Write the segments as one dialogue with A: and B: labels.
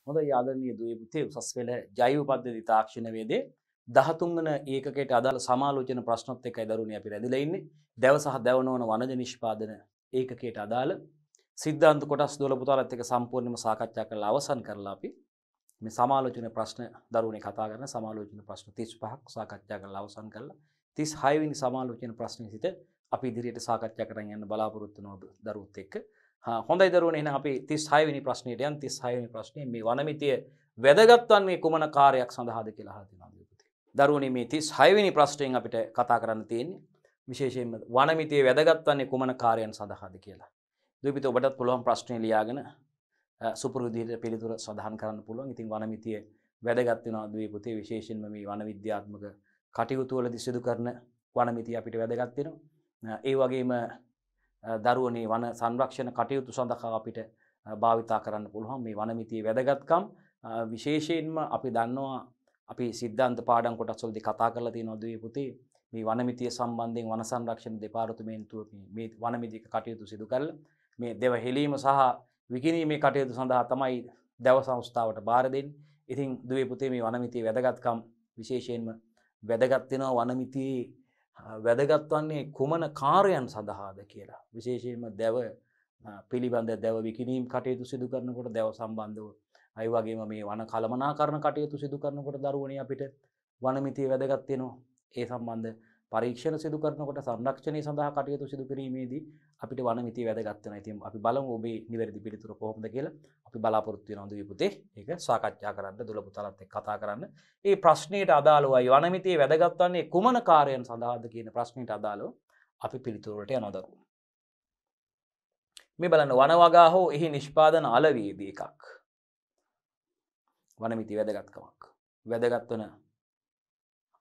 A: හොඳයි ආදරණීය දුවේ පුතේ උසස් පෙළ ජෛව පද්ධති තාක්ෂණ වේදේ 13 වන ඒකකයට අදාළ සමාලෝචන ප්‍රශ්නත් එක්කයි දරුවනේ අපි රැඳිලා ඉන්නේ. දැව සහ දැව නොවන වනජ නිෂ්පාදන ඒකකයට අදාළ සිද්ධාන්ත කොටස් 12 පුතාලත් එක්ක සම්පූර්ණයෙන්ම සාකච්ඡා කරලා අවසන් කරලා අපි මේ සමාලෝචන ප්‍රශ්න දරුවනේ කතා කරන සමාලෝචන ප්‍රශ්න 35ක් සාකච්ඡා කරලා අවසන් කරලා 36 වෙනි සමාලෝචන ප්‍රශ්නේ සිට අපි ඉදිරියට සාකච්ඡා කරගෙන යන්න බලාපොරොත්තු වෙනවා දරුවොත් එක්ක. හොඳයි දරුවනේ එහෙනම් අපි 36 වෙනි ප්‍රශ්නයට යන් 36 වෙනි ප්‍රශ්නේ මේ වනමිතිය වැදගත් වන්නේ කුමන කාර්යයක් සඳහාද කියලා අහලා තියෙනවා පුතේ. දරුවනේ මේ 36 වෙනි ප්‍රශ්නයෙන් අපිට කතා කරන්න තියෙන්නේ විශේෂයෙන්ම වනමිතිය වැදගත් වන්නේ කුමන කාර්යයන් සඳහාද කියලා. දුවිපිත ඔබටත් පුළුවන් ප්‍රශ්නේ ලියාගෙන සුපුරුදු විදිහට පිළිතුර සඳහන් කරන්න පුළුවන්. ඉතින් වනමිතිය වැදගත් වෙනවා දුවිපිතේ විශේෂයෙන්ම මේ වන විද්‍යාත්මක කටයුතු වලදී සිදු කරන වනමිතිය අපිට වැදගත් වෙනවා. ඒ වගේම දරුවනේ වන සංරක්ෂණ කටයුතු සඳහා අපිට භාවිතා කරන්න පුළුවන් මේ වනමිතියේ වැදගත්කම් විශේෂයෙන්ම අපි දන්නවා අපි සිද්ධාන්ත පාඩම් කොටස් වලදී කතා කරලා තියෙනවා දුවේ පුතේ මේ වනමිතිය සම්බන්ධයෙන් වන සංරක්ෂණ දෙපාර්තමේන්තුව මේ වනමිතික කටයුතු සිදු කරලා මේ දෙව හෙලීම සහ විකිණීමේ කටයුතු සඳහා තමයි දැව සංස්ථාවට බාර දෙන්නේ. ඉතින් දුවේ පුතේ මේ වනමිතියේ වැදගත්කම් විශේෂයෙන්ම වැදගත් වෙනවා වනමිතියේ වැදගත් වන්නේ කුමන කාර්යයන් සඳහාද කියලා. විශේෂයෙන්ම දැව පිළිබඳ දැව විකිණීම් කටයුතු සිදු කරනකොට දැව සම්බන්ධව අය වගේම මේ වන කළමනාකරණ කටයුතු සිදු කරනකොට දරුවනේ අපිට වනමිතිය වැදගත් වෙනවා. ඒ සම්බන්ධ පරීක්ෂණ සිදු කරනකොට සංරක්ෂණය සඳහා කටයුතු සිදු කිරීමේදී අපිට වනමිතිය වැදගත් වෙනවා. ඉතින් අපි බලමු ඔබේ නිවැරදි පිළිතුර කොහොමද කියලා. අපි බලාපොරොත්තු වෙනවා දුවේ පුතේ. ඒක සාකච්ඡා කරන්න දුල පුතාලත් එක්ක කතා කරන්න. ඒ ප්‍රශ්නයට අදාළවයි වනමිතිය වැදගත් වන්නේ කුමන කාර්යයන් සඳහාද කියන ප්‍රශ්නයට අදාළව අපි පිළිතුරු වලට යනවා දරුවෝ. මේ බලන්න වන වගා හෝ එහි නිෂ්පාදන අලවේදී එකක්. වනමිතිය වැදගත්කමක්. වැදගත් වන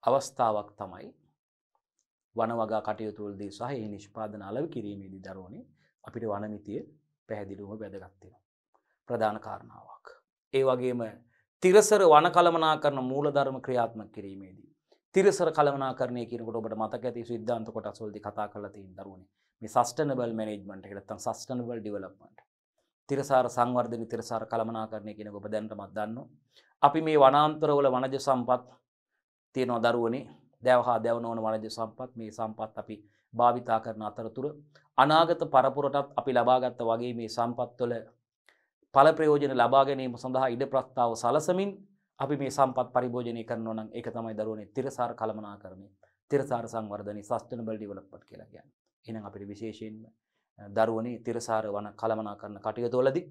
A: අවස්ථාවක් තමයි වන වගා කටයුතු වලදී සහ එහි නිෂ්පාදන අලෙවි කිරීමේදී දරුවනේ අපිට වනමිතිය පැහැදිලිවම වැදගත් වෙනවා. ප්‍රධාන කාරණාවක්. ඒ වගේම තිරසර වන කළමනාකරණ මූලධර්ම ක්‍රියාත්මක කිරීමේදී තිරසර කළමනාකරණය කියනකොට ඔබට මතක ඇති සිද්ධාන්ත කොටස් වලදී කතා කරලා තියෙන දරුවනේ මේ සස්ටේනබල් මැනේජ්මන්ට් එක නැත්නම් සස්ටේනබල් ඩෙවලොප්මන්ට් තිරසාර සංවර්ධන තිරසාර කළමනාකරණය කියන ඔබ දැනටමත් දන්නවා. අපි මේ වනාන්තරවල වනජ සම්පත් තියෙනවා දරුවනේ දැව හා දැව නොවන වනජ සම්පත් මේ සම්පත් අපි භාවිතා කරන අතරතුර අනාගත පරපුරටත් අපි ලබාගත්ත වගේ මේ සම්පත්වල ඵල ප්‍රයෝජන ලබා ගැනීම සඳහා ඉඩ ප්‍රස්තාව සලසමින් අපි මේ සම්පත් පරිභෝජනය කරනවා නම් ඒක තමයි දරුවනේ තිරසාර කළමනාකරණය තිරසාර සංවර්ධනයේ සස්ටේනබල් ඩෙවලොප්මන්ට් කියලා කියන්නේ. එහෙනම් අපිට විශේෂයෙන්ම දරුවනේ තිරසාර වන කළමනාකරණ කටයුතු වලදී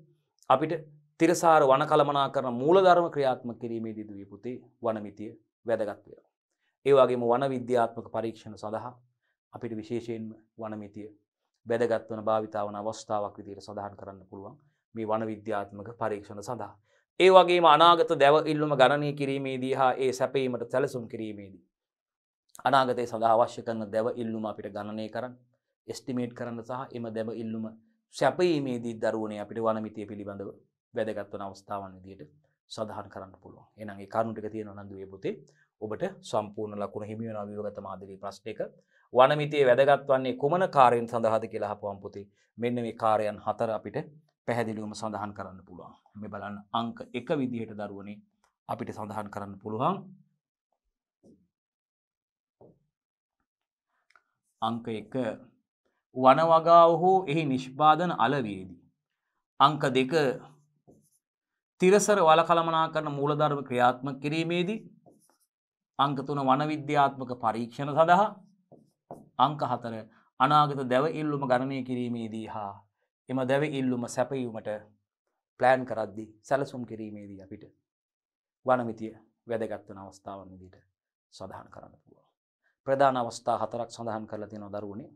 A: අපිට තිරසාර වන කළමනාකරණ මූලධර්ම ක්‍රියාත්මක කිරීමේදී දුවේ පුතේ වනමිතිය වැදගත් වෙනවා. ඒ වගේම වන විද්‍යාත්මක පරීක්ෂණ සඳහා අපිට විශේෂයෙන්ම වනමිතිය වැදගත් වන භාවිතා වන අවස්ථාවක් විදිහට සඳහන් කරන්න පුළුවන් මේ වන විද්‍යාත්මක පරීක්ෂණ සඳහා. ඒ වගේම අනාගත දැව ඉල්ලුම ගණනය කිරීමේදී හා ඒ සැපයීමට සැලසුම් කිරීමේදී අනාගතයේ සඳහා අවශ්‍ය කරන දැව ඉල්ලුම අපිට ගණනය කරන්න එස්ටිමේට් කරන්න සහ එම දැව ඉල්ලුම සැපයීමේදී දරුවනේ අපිට වනමිතිය පිළිබඳව වැදගත් වන අවස්ථාවන් විදිහට සඳහන් කරන්න පුළුවන්. එහෙනම් ඒ කරුණු ටික තියෙනවා නම් දුවේ පුතේ ඔබට සම්පූර්ණ ලකුණ හිමි වෙනවා විභාගත මාදිලි ප්‍රශ්නයක. වනමිතියේ වැදගත් වන්නේ කුමන කාර්යයන් සඳහාද කියලා අහපුවම් පුතේ මෙන්න මේ කාර්යයන් හතර අපිට පැහැදිලිවම සඳහන් කරන්න පුළුවන්. මේ බලන්න අංක 1 විදිහට දරුවනේ අපිට සඳහන් කරන්න පුළුවන්. අංක 1 වන වගාව හෝ එහි නිෂ්පාදන අලවේදී. අංක 2 තිරසර වල කළමනාකරණ මූලධර්ම ක්‍රියාත්මක කිරීමේදී. අංක 3 වන විද්‍යාත්මක පරීක්ෂණ සඳහා. අංක 4 අනාගත දැව ඉල්ලුම ගණනය කිරීමේදී හා එම දැව ඉල්ලුම සැපයීමට ප්ලෑන් කරද්දී සැලසුම් කිරීමේදී අපිට වනමිතිය වැදගත් වන අවස්ථාවන් විදිහට සඳහන් කරන්න පුළුවන්. ප්‍රධාන අවස්ථා හතරක් සඳහන් කරලා තියෙනවා දරුවනේ.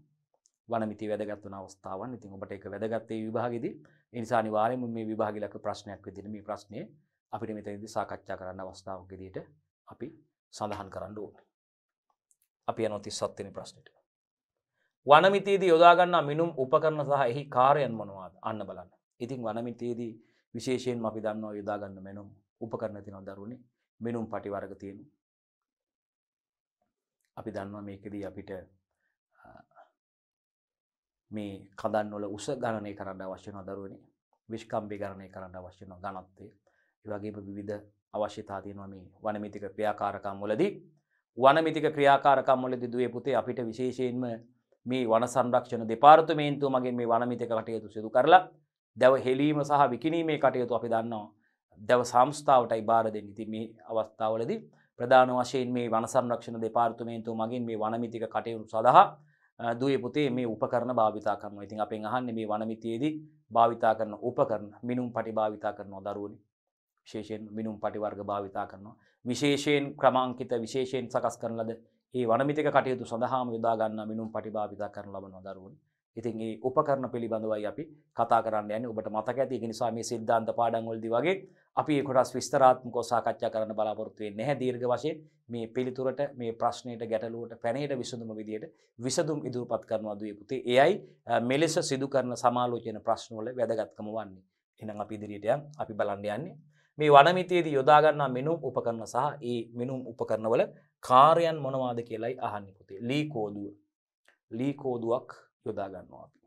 A: වනමිතිය වැදගත් වන අවස්ථාවන්. ඉතින් ඔබට ඒක වැදගත් ඒ විභාගෙදී ඒ නිසා අනිවාර්යයෙන්ම මේ විභාගය ලක ප්‍රශ්නයක් විදිහට මේ ප්‍රශ්නේ අපිට මෙතනදී සාකච්ඡා කරන්න අවස්ථාවක් විදිහට අපි සඳහන් කරන්න ඕනේ. අපි යනවා 37 වෙනි ප්‍රශ්නෙට. වනමිතියේදී යොදා ගන්නා මිනුම් උපකරණ සහ එහි කාර්යයන් මොනවාද? අන්න බලන්න. ඉතින් වනමිතියේදී විශේෂයෙන්ම අපි දන්නවා යොදා ගන්න මිනුම් උපකරණ තියෙනවා දරුවනේ. මිනුම් පටි වර්ග තියෙනවා. අපි දන්නවා මේකෙදී අපිට මේ කඳන් වල උස ගණනය කරන්න අවශ්‍ය වෙනවා දරුවනේ. විස්කම්භය ගණනය කරන්න අවශ්‍ය වෙනවා ඝනත්වය. ඒ වගේම විවිධ අවශ්‍යතා තියෙනවා මේ වනමිතික ක්‍රියාකාරකම් වලදී. වනමිතික ක්‍රියාකාරකම් වලදී දුවේ පුතේ අපිට විශේෂයෙන්ම මේ වන සංරක්ෂණ දෙපාර්තමේන්තුව මගින් මේ වනමිතික කටයුතු සිදු කරලා දැව හෙලීම සහ විකිණීමේ කටයුතු අපි දන්නවා දැව සංස්ථාවටයි බාර දෙන්නේ. ඉතින් මේ අවස්ථාවලදී ප්‍රධාන වශයෙන් මේ වන සංරක්ෂණ දෙපාර්තමේන්තුව මගින් මේ වනමිතික කටයුතු සඳහා දුවේ පුතේ මේ උපකරණ භාවිතා කරනවා. ඉතින් අපෙන් අහන්නේ මේ වනමිතියේදී භාවිතා කරන උපකරණ මිනුම් පටි භාවිතා කරනවා දරුවනි. විශේෂයෙන් මිනුම් පටි වර්ග භාවිතා කරනවා. විශේෂයෙන් ක්‍රමාංකිත විශේෂයෙන් සකස් කරන ලද ඒ වනමිතික කටයුතු සඳහාම යොදා ගන්නා මිනුම් පටි භාවිතා කරන ලබනවා දරුවනි. ඉතින් මේ උපකරණ පිළිබඳවයි අපි කතා කරන්න යන්නේ. ඔබට මතක ඇති. ඒක නිසා මේ සිද්ධාන්ත පාඩම් වලදී වගේ අපි ඒ කොටස් විස්තරාත්මකව සාකච්ඡා කරන්න බලාපොරොත්තු වෙන්නේ නැහැ දීර්ඝ වශයෙන්. මේ පිළිතුරට මේ ප්‍රශ්නෙට ගැටලුවට පැනේට විසඳුම විදියට විසඳුම් ඉදිරිපත් කරනවා දුවේ පුතේ. එයයි මෙලෙස සිදු කරන සමාලෝචන ප්‍රශ්න වල වැදගත්කම වන්නේ. එහෙනම් අපි ඉදිරියට අපි බලන්න යන්නේ මේ වනමිතියේදී යොදා ගන්නා මෙනුම් උපකරණ සහ ඒ මෙනුම් උපකරණ වල කාර්යයන් මොනවාද කියලායි අහන්නේ පුතේ. ලී කෝදුවක් යොදා ගන්නවා අපි.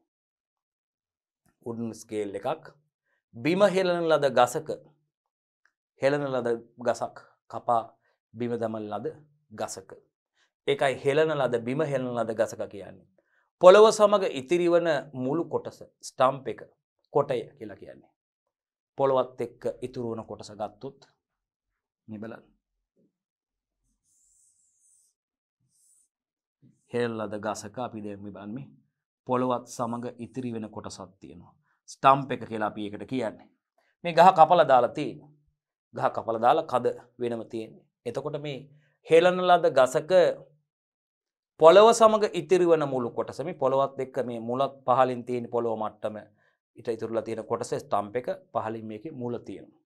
A: උඩුන් ස්කේල් එකක් බිම හෙලන ලද ගසක් කපා බිම දමන ලද ගසක. ඒකයි හෙලන ලද බිම හෙලන ලද ගසක කියන්නේ. පොළව සමග ඉතිරි වන මුළු කොටස ස්ටම්ප් එක කොටය කියලා කියන්නේ. පොළවත් එක්ක ඉතුරු වන කොටස ගත්තොත් මේ බලන්න. හෙලන ලද ගසක අපි දැන් මේ බලන්නේ පොළවත් සමග ඉතිරි වෙන කොටසක් තියෙනවා. ස්ටම්ප් එක කියලා අපි ඒකට කියන්නේ. මේ ගහ කපලා දාලා තියෙනවා. ගහ කපලා දාලා කද වෙනම තියෙන්නේ. එතකොට මේ හෙලන ලද ගසක පොළව සමග ඉතිරි වන මුළු කොටස මේ පොළවත් එක්ක මේ මුලත් පහලින් තියෙන පොළව මට්ටම ඊට ඉතුරුලා තියෙන කොටස ස්ටම්ප් එක පහලින් මේකේ මුල තියෙනවා.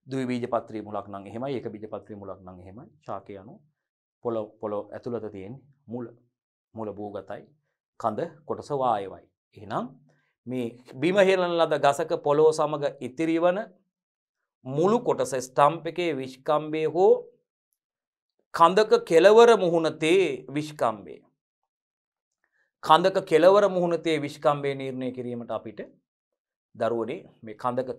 A: ද්විබීජපත්‍රී මුලක් නම් එහෙමයි, ඒක බීජපත්‍රී මුලක් නම් එහෙමයි. ශාකය අනුව පොළව ඇතුළත තියෙන මුල භූගතයි, කඳ කොටස වායවයි. එහෙනම් මේ බිම හෙලන ලද ගසක පොළව සමග ඉතිරි වන මුළු කොටස ස්ටම්ප් එකේ විෂ්කම්භය හෝ කඳක කෙළවර මුහුණතේ විෂ්කම්භය. කඳක කෙළවර මුහුණතේ විෂ්කම්භය නිර්ණය කිරීමට අපිට දරුවනේ මේ කඳක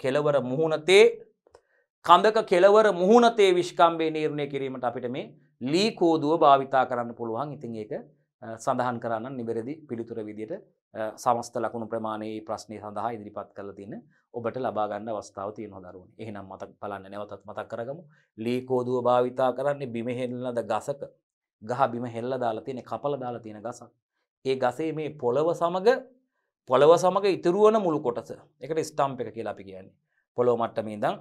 A: කෙළවර මුහුණතේ විෂ්කම්භය නිර්ණය කිරීමට අපිට මේ ලී කෝදුව භාවිතා කරන්න පුළුවන්. ඉතින් ඒක සඳහන් කරන්න නිවැරදි පිළිතුර විදියට සමස්ත ලකුණු ප්‍රමාණයේ ප්‍රශ්නය සඳහා ඉදිරිපත් කරලා තියෙන ඔබට ලබා ගන්න අවස්ථාව තියෙනවා දරුවනේ. එහෙනම් නැවතත් මතක් කරගමු. ලී කෝදුව භාවිතා කරන්නේ බිම හෙල්ලන ගසක. ගහ බිම හෙල්ලලා දාලා තියෙන කපලා දාලා තියෙන ගසක්. ඒ ගසේ මේ පොළව සමග ඉතුරු වන මුළු කොටස. ඒකට ස්ටම්ප් එක කියලා අපි කියන්නේ. පොළව මට්ටමේ ඉඳන්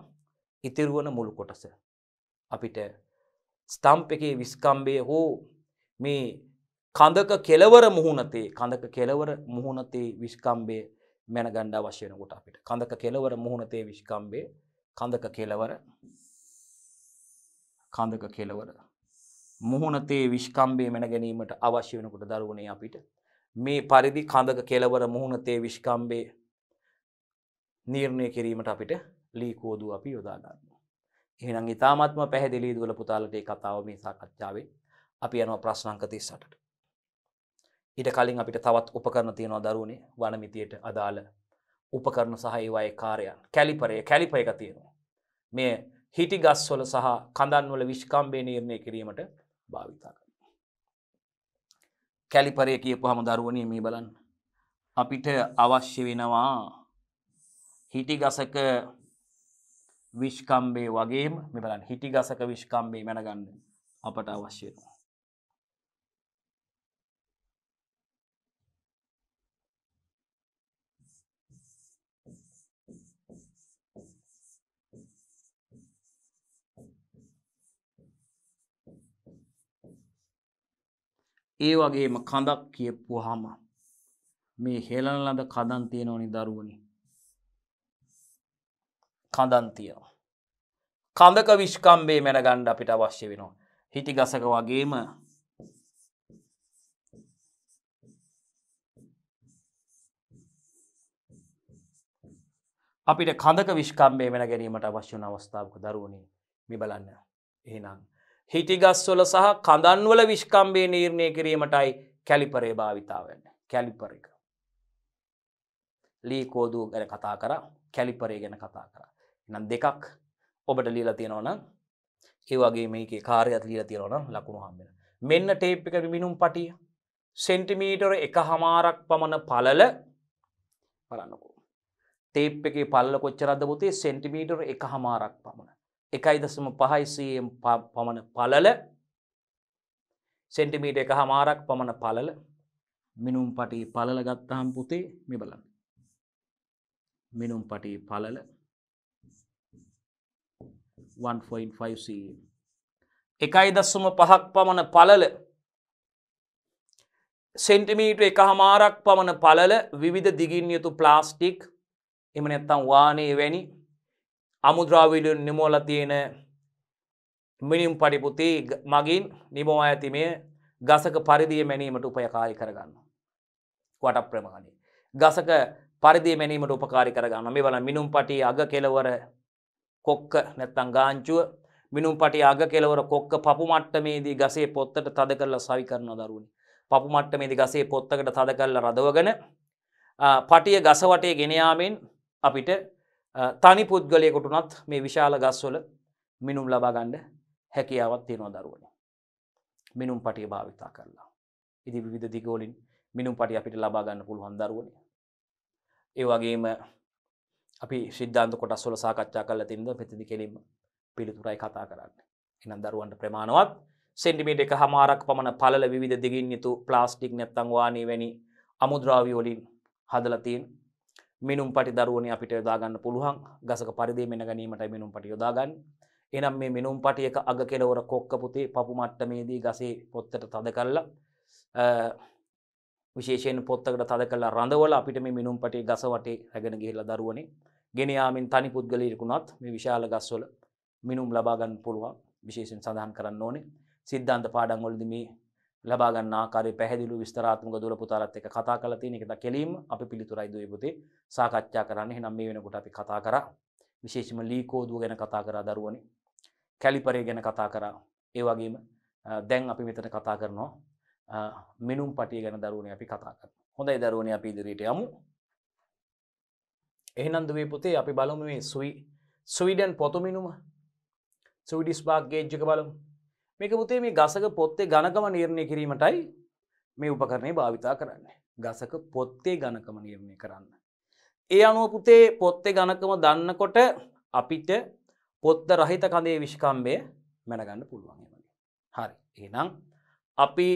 A: ඉතුරු වන මුළු කොටස. අපිට ස්ටම්ප් එකේ විස්කම්භය හෝ මේ කඳක කෙළවර මුහුණතේ විස්කම්භය මැනගන්න අවශ්‍ය වෙනකොට අපිට කඳක කෙළවර මුහුණතේ විස්කම්භය කඳක කෙළවර මුහුණතේ විස්කම්භය මැන ගැනීමට අවශ්‍ය වෙනකොට දරුවනේ අපිට මේ පරිදි කඳක කෙළවර මුහුණතේ විස්කම්භය නිර්ණය කිරීමට අපිට ලී කෝදුව අපි යොදා ගන්නවා. එහෙනම් ඊ타ත්ම පැහැදිලි දුවල පුතාලට මේ කතාව මේ සාකච්ඡාවේ අපි යනවා ප්‍රශ්න අංක 38ට. ඊට කලින් අපිට තවත් උපකරණ තියෙනවා දරුවනේ වනමිතියට අදාළ උපකරණ සහ ඒවායේ කාර්යයන්. කැලිපර් එක තියෙනවා. මේ හිටි ගස් වල සහ කඳන් වල විෂ්කම්භය නිර්ණය කිරීමට භාවිතා කරනවා. කැලිපර් එක කියපුවාම දරුවනේ මේ බලන්න. අපිට අවශ්‍ය වෙනවා හිටි ගසක විෂ්කම්භය වගේම මේ බලන්න හිටි ගසක විෂ්කම්භය මැනගන්න අපට අවශ්‍ය වෙනවා. ඒ වගේම කඳක් කියපුවාම මේ හෙලන ලද කඳන් තියෙනවනේ දරුවනේ. කඳන් තියෙනවා. කඳක විෂ්කම්භය මැනගන්න අපිට අවශ්‍ය වෙනවා. හිටි ගසක වගේම අපිට කඳක විෂ්කම්භය මැන ගැනීමට අවශ්‍ය වන අවස්ථාවක දරුවනේ මේ බලන්න. එහෙනම් හිටි ගස් වල සහ කඳන් වල විෂ්කම්භය නිර්ණය කිරීමටයි කැලිපරේ භාවිතා වෙන්නේ. කැලිපර් එක. ලී කෝදුව ගැන කතා කරා, කැලිපරේ ගැන කතා කරා. එහෙනම් දෙකක් ඔබට ලියලා තියෙනවා නම් ඒ වගේ මේකේ කාර්යයක් ලියලා තියෙනවා නම් ලකුණු හම්බ වෙනවා. මෙන්න ටේප් එක මිනුම් පටිය සෙන්ටිමීටර 1.5ක් පමණ පළල බලන්නකෝ. ටේප් එකේ පළල කොච්චරද පුතේ? සෙන්ටිමීටර 1.5ක් පමණ. 1.5 cm පමණ පළල සෙන්ටිමීටර 1.5ක් පමණ පළල මිනුම් පටියේ පළල ගත්තාම පුතේ මේ බලන්න. මිනුම් පටියේ පළල 1.5 cm. 1.5ක් පමණ පළල සෙන්ටිමීටර 1.5ක් පමණ පළල විවිධ දිගින් යුතු ප්ලාස්ටික් එහෙම නැත්නම් වාහනේ වැනි අමුද්‍රව්‍ය වලින් නිමවලා තියෙන මිනිම් පටි පුතේ මගින් නිමවා ඇති මේ ගසක පරිධිය මැනීමට උපකාරී කරගන්නවා. වට ප්‍රමාණය. ගසක පරිධිය මැනීමට උපකාරී කරගන්නවා. මේ බලන්න මිනුම් පටියේ අග කෙළවර කොක්ක නැත්නම් ගාංචුව මිනුම් පටියේ අග කෙළවර කොක්ක පපු මට්ටමේදී ගසේ පොත්තට තද කරලා සවි කරනවා දරුවනි. පපු මට්ටමේදී ගසේ පොත්තකට තද කරලා රදවගෙන පටිය ගස වටේ ගෙන යාමෙන් අපිට තනි පුද්ගලයෙකුට උනත් මේ විශාල ගස්වල මිනුම් ලබා ගන්න හැකියාවක් තියෙනවා දරුවනි. මිනුම් පටිය භාවිතා කරලා. ඉතින් විවිධ දිග වලින් මිනුම් පටිය අපිට ලබා ගන්න පුළුවන් දරුවනි. ඒ වගේම අපි සිද්ධාන්ත කොටස් වල සාකච්ඡා කරලා තින්ද මෙතනදි කෙලින්ම පිළිතුරයි කතා කරන්නේ. එහෙනම් දරුවන්ට ප්‍රමාණවත් සෙන්ටිමීටර 1.5ක් පමණ පළල විවිධ දිගින් යුතු ප්ලාස්ටික් නැත්නම් වාහනේ වැනි අමුද්‍රව්‍ය වලින් හදලා තියෙන මිනුම් පටි දරුවනේ අපිට යොදා ගන්න පුළුවන්. ගසක පරිධිය මෙන්න ගැනීමටයි මිනුම් පටි යොදා ගන්න. එහෙනම් මේ මිනුම් පටියක අග කෙළවර කොක්ක පුතේ පපු මට්ටමේදී ගසේ පොත්තට තද කරලා විශේෂයෙන් පොත්තකට තද කරලා රඳවලා අපිට මේ මිනුම් පටියේ ගස වටේ රැගෙන ගිහිල්ලා දරුවනේ ගෙන යාමින් තනි පුද්ගලයෙකුණත් මේ විශාල ගස්වල මිනුම් ලබා ගන්න පුළුවන්. විශේෂයෙන් සඳහන් කරන්න ඕනේ සිද්ධාන්ත පාඩම් වලදී මේ ලබා ගන්න ආකාරය පැහැදිලිව විස්තරාත්මක දුර පුතාලත් එක්ක කතා කරලා තියෙන එක කෙලින්ම අපි පිළිතුරයි දුවේ පුතේ සාකච්ඡා කරන්න. එහෙනම් මේ වෙනකොට අපි කතා කරා විශේෂයෙන්ම ලී කෝදුව ගැන කතා කරා දරුවනේ. කැලිපරේ ගැන කතා කරා. ඒ වගේම දැන් අපි මෙතන කතා කරනවා මිනුම් පටිය ගැන දරුවනේ අපි කතා කරනවා. හොඳයි දරුවනේ අපි ඉදිරියට යමු. එහෙනම් දුවේ පුතේ අපි බලමු මේ ස්වීඩන් පොතු මිනුම. ස්විඩිෂ් බාග් ගේජ් එක බලමු. මේක පුතේ මේ ගසක පොත්තේ ඝනකම නිර්ණය කිරීමටයි මේ උපකරණය භාවිතා කරන්නේ. ගසක පොත්තේ ඝනකම නිර්ණය කරන්න. ඒ අනුව පුතේ පොත්තේ ඝනකම දන්නකොට අපිට පොත්ත රහිත කඳේ විෂ්කම්භය මැනගන්න පුළුවන්. හරි. එහෙනම් අපි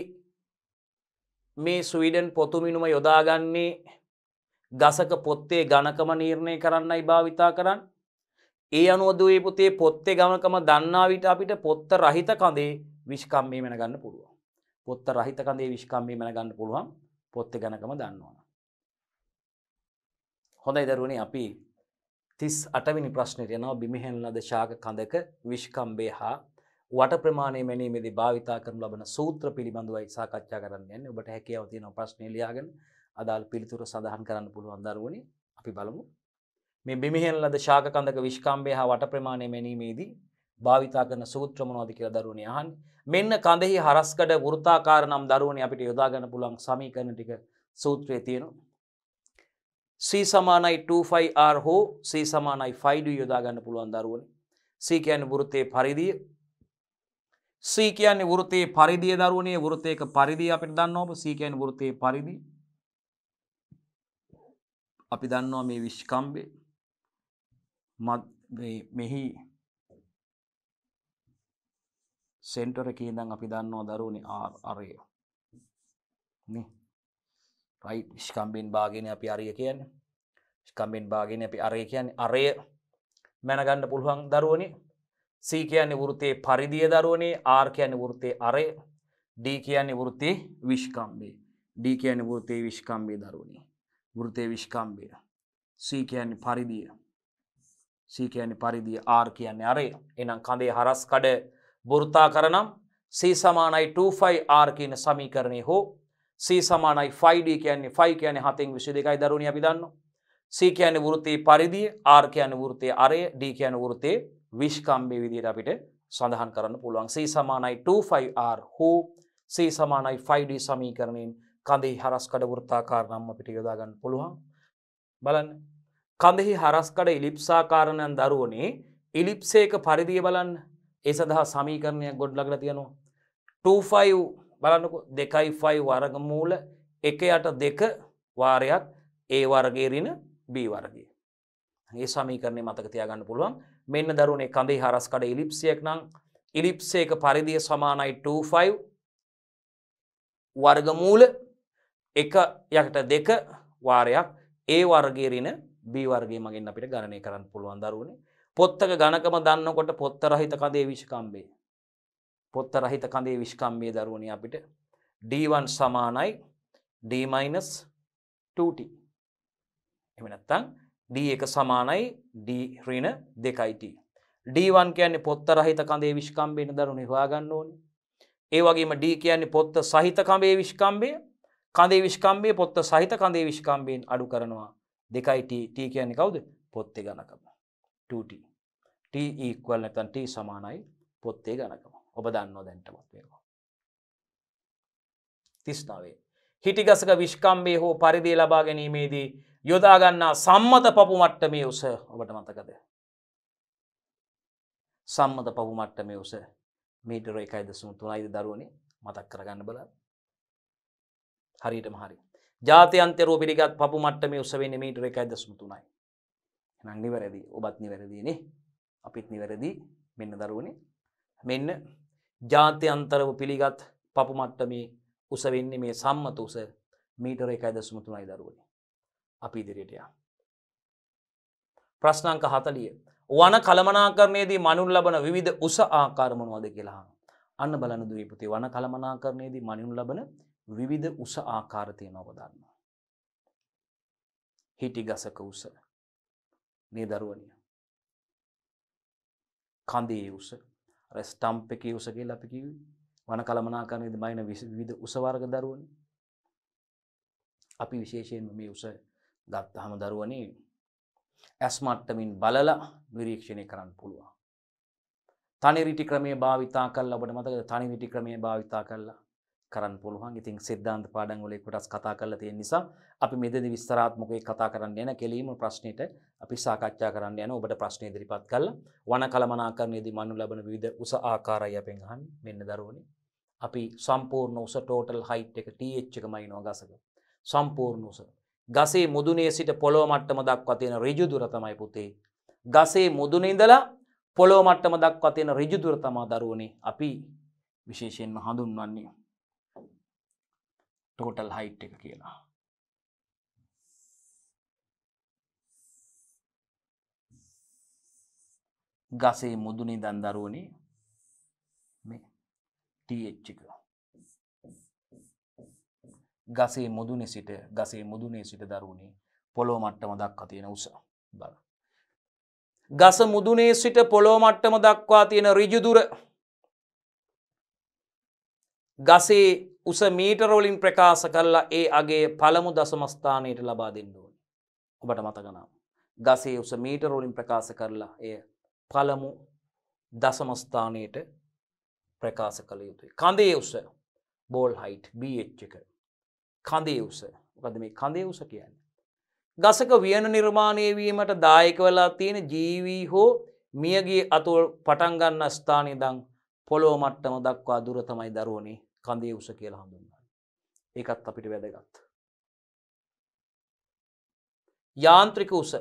A: මේ ස්වීඩන් පොතු මිනුම යොදාගන්නේ ගසක පොත්තේ ඝනකම නිර්ණය කරන්නයි භාවිතා කරන්නේ. ඒ අනුව දුවේ පුතේ පොත්තේ ඝනකම දන්නා විට අපිට පොත්ත රහිත කඳේ විෂ්කම්භය මැනගන්න පුළුවන්. පොත්ත රහිත කඳේ විෂ්කම්භය මැනගන්න පුළුවන් පොත්තේ ඝනකම දන්නවා. හොඳයි දරුවනේ අපි 38 වෙනි ප්‍රශ්නෙට යනවා. බිමිහෙන් ලද ශාක කඳක විෂ්කම්භය හා වට ප්‍රමාණය මැනීමේදී භාවිතා කරනු ලබන සූත්‍ර පිළිබඳවයි සාකච්ඡා කරන්න යන්නේ. ඔබට හැකියාව තියෙනවා ප්‍රශ්නේ ලියාගෙන අදාළ පිළිතුර සඳහන් කරන්න පුළුවන් දරුවනේ. අපි බලමු. මේ බිමිහෙන් ලද ශාක කඳක විෂ්කම්භය හා වට ප්‍රමාණය මැනීමේදී භාවිතා කරන සූත්‍ර මොනවද කියලා දරුවනේ අහන්නේ. මෙන්න කඳෙහි හරස්කඩ වෘත්තාකාර නම් දරුවනේ අපිට යොදා ගන්න පුළුවන් සමීකරණ ටික සූත්‍රයේ තියෙනවා. C සමානයි 2πr හෝ C සමානයි 5d යොදා ගන්න පුළුවන් දරුවනේ. C කියන්නේ වෘත්තයේ පරිධිය. C කියන්නේ වෘත්තයේ පරිධිය දරුවනේ. වෘත්තයක පරිධිය අපිට දන්නවා. C කියන්නේ වෘත්තයේ පරිධිය. අපි දන්නවා මේ විෂ්කම්භය මෙහි සෙන්ටර් එකේ ඉඳන් අපි දන්නවා දරුවනේ අරය නේ රයිට්. විෂ්කම්භයෙන් භාගයනේ අපි අරය කියන්නේ. විෂ්කම්භයෙන් භාගයනේ අපි අරය කියන්නේ. අරය මැනගන්න පුළුවන් දරුවනේ. C කියන්නේ වෘත්තයේ පරිධිය දරුවනේ. R කියන්නේ වෘත්තයේ අරය. D කියන්නේ වෘත්තයේ විෂ්කම්භය. D කියන්නේ වෘත්තයේ විෂ්කම්භය දරුවනේ. වෘත්තයේ විෂ්කම්භය. C කියන්නේ පරිධිය. C කියන්නේ පරිධිය. R කියන්නේ අරය. එහෙනම් කඳේ හරස් කඩ වෘත්තාකාර නම් C සමානයි 2πr කියන සමීකරණය හෝ C සමානයි 5d කියන්නේ 5 කියන්නේ 7න් 22යි දරුවනේ අපි දන්නවා. C කියන්නේ වෘත්තයේ පරිධිය. R කියන්නේ වෘත්තයේ අරය. D කියන්නේ වෘත්තයේ විෂ්කම්භය විදිහට අපිට සඳහන් කරන්න පුළුවන්. C සමානයි 2πr හෝ C සමානයි 5d සමීකරණයෙන් කඳෙහි හරස්කඩ වෘත්තාකාර නම් අපිට යොදා ගන්න පුළුවන්. බලන්න. කඳෙහි හරස්කඩ ඉලිප්සාකාර නම් දරුවනේ ඉලිප්ස් එක පරිධිය බලන්න. ඒ සඳහා සමීකරණයක් ගොඩනගලා තියෙනවා. 25 බලන්නකො 2.5 වර්ගමූල 1/2 වාරයක් a වර්ගයේ ඍණ b වර්ගය. මේ සමීකරණය මතක තියාගන්න පුළුවන්. මෙන්න දරුවනේ කඳේ හරස් කඩ ඉලිප්ස් එකක් නම් ඉලිප්ස් එක පරිධිය සමානයි 25 වර්ගමූල 1/2 වාරයක් a වර්ගයේ ඍණ b වර්ගය මගින් අපිට ගණනය කරන්න පුළුවන් දරුවනේ. පොත්තක ඝනකම දන්නකොට පොත්ත රහිත කඳේ විෂ්කම්භය. පොත්ත රහිත කඳේ විෂ්කම්භය දරුවනේ අපිට d1 සමානයි d-2t. එහෙම නැත්නම් d1 සමානයි d ඍණ 2t. d1 කියන්නේ පොත්ත රහිත කඳේ විෂ්කම්භයෙන් දරුවනේ හොයාගන්න ඕනේ. ඒ වගේම d කියන්නේ පොත්ත සහිත කඳේ විෂ්කම්භය. කඳේ විෂ්කම්භය පොත්ත සහිත කඳේ විෂ්කම්භයෙන් අඩු කරනවා 2t. t කියන්නේ කවුද? පොත්තේ ඝනකම 2t. t equal නැත්නම් t සමානයි පොත්තේ ඝනකම. ඔබ දන්නවා දැන්ටමත් මේක. 39. හිටි ගසක විෂ්කම්භය හෝ පරිධිය ලබා ගැනීමේදී යොදා ගන්නා සම්මත පපු මට්ටමේ උස ඔබට මතකද? සම්මත පපු මට්ටමේ උස මීටර 1.3යි දරුවනේ මතක් කරගන්න බලන්න. හරියටම හරි. ජාත්‍යන්තරව පිළිගත් පපු මට්ටමේ උස වෙන්නේ මීටර 1.3යි. එහෙනම් නිවැරදි. ඔබත් නිවැරදිනේ. අපිත් නිවැරදි. මෙන්න දරුවනේ. මෙන්න ජාත්‍යන්තරව පිළිගත් පපු මට්ටමේ උස වෙන්නේ මේ සම්මත උස මීටර 1.3යි දරුවනේ. අපි ඉදිරියට යමු. ප්‍රශ්න අංක 40. වන කළමනාකරණයේදී මනිනු ලබන විවිධ උස ආකාර මොනවද කියලා අහනවා. අන්න බලන්න දුවේ පුතේ වන කළමනාකරණයේදී මනිනු ලබන විවිධ උස ආකාර තියෙනවා ඔබ දන්නවා. හිටි ගසක උස. මේ දරුවනේ. කඳේ උස. අර ස්ටම්ප් එකේ උස කියලා අපි කිව්වේ. වන කළමනාකරණයේදී මනින විවිධ උස වර්ග දරුවනේ. අපි විශේෂයෙන්ම මේ උස ගත්තාම දරුවනේ ඇස් මට්ටමින් බලලා නිරීක්ෂණය කරන්න පුළුවන්. තනිරිටි ක්‍රමයේ භාවිතා කරලා ඔබට මතකද තනිරිටි ක්‍රමයේ භාවිතා කරලා කරන්න පුළුවන්. ඉතින් සිද්ධාන්ත පාඩම් වල කොටස් කතා කරලා තියෙන නිසා අපි මෙතනදී විස්තරාත්මකව කතා කරන්න යන කෙලීම ප්‍රශ්නෙට අපි සාකච්ඡා කරන්න යන ඔබට ප්‍රශ්න ඉදිරිපත් කළා. වන කළමනාකරණයේදී මනු ලබන විවිධ උස ආකාරය අපෙන් අහන්නේ. මෙන්න දරුවනේ. අපි සම්පූර්ණ උස ටෝටල් හයිට් එක th එක මයින්නවා ගසක. සම්පූර්ණ උස. ගසේ මුදුනේ සිට පොළොව මට්ටම දක්වා තියෙන ඍජු දුර තමයි පුතේ. ගසේ මුදුනේ ඉඳලා පොළොව මට්ටම දක්වා තියෙන ඍජු දුර තමයි දරුවනේ අපි විශේෂයෙන්ම හඳුන්වන්නේ ටෝටල් හයිට් එක කියලා. ගසේ මුදුනේ ඉඳන් දරුවනේ මේ th එක. ගසේ මුදුනේ සිට දරුවනේ පොළොව මට්ටම දක්වා තියෙන උස බලන්න. ගස මුදුනේ සිට පොළොව මට්ටම දක්වා තියෙන ඍජු දුර ගසේ උස මීටර වලින් ප්‍රකාශ කරලා ඒ අගේ පළමු දශම ස්ථානයට ලබා දෙන්න ඕනේ. ඔබට මතක නම් ගසේ උස මීටර වලින් ප්‍රකාශ කරලා එය පළමු දශම ස්ථානයට ප්‍රකාශ කළ යුතුයි. කඳේ උස බෝල් හයිට් bh එක. කඳේ උස. මොකද මේ කඳේ උස කියන්නේ? ගසක වියන නිර්මාණය වීමට දායක වෙලා තියෙන ජීවී හෝ මියගිය අතුල් පටන් ගන්න ස්ථානයේ ඉඳන් පොළොව මට්ටම දක්වා දුර තමයි දරුවනේ කඳේ උස කියලා හඳුන්වන්නේ. ඒකත් අපිට වැදගත්. යාන්ත්‍රික උස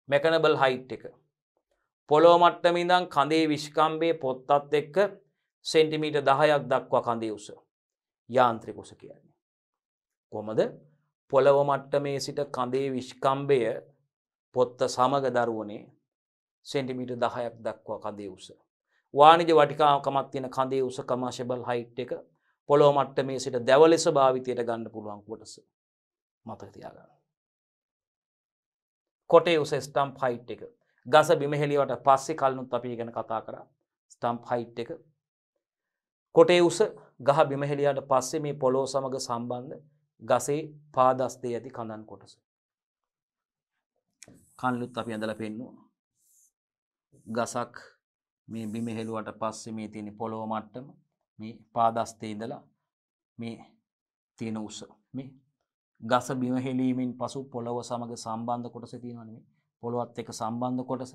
A: මෙකනබල් හයිට් එක. පොළොව මට්ටමේ ඉඳන් කඳේ විෂ්කම්භයේ පොත්තත් එක්ක සෙන්ටිමීටර් 10ක් දක්වා කඳේ උස. යාන්ත්‍රික උස කියන්නේ. කොහමද? පොළොව මට්ටමේ සිට කඳේ විෂ්කම්භය පොත්ත සමග දරුවනේ සෙන්ටිමීටර් 10ක් දක්වා කඳේ උස. වාණිජ වටිනාකමක් තියෙන කඳේ උස කමර්ෂියබල් හයිට් එක පොළොව මට්ටමේ සිට දැව ලෙස භාවිතයට ගන්න පුළුවන් කොටස. මතක තියාගන්න. කොටේ උස ස්ටම්ප් හයිට් එක. ගස බිම හෙලියට පස්සේ කලිනුත් අපි ඉගෙන කතා කරා. ස්ටම්ප් හයිට් එක. කොටේ උස ගහ බිම හෙලියට පස්සේ මේ පොළොව සමග සම්බන්ධ ගසේ පාදස්තේ ඇති කඳන් කොටස. කලිනුත් අපි ඇඳලා පෙන්නුවා. ගසක් මේ බිම හෙළුවට පස්සේ මේ තියෙන පොළොව මට්ටම මේ පාදස්තේ ඉඳලා මේ තියෙන උස මේ ගස බිම හෙලීමෙන් පසු පොළොව සමග සම්බන්ධ කොටස තියෙනවනේ මේ පොළොවත් එක්ක සම්බන්ධ කොටස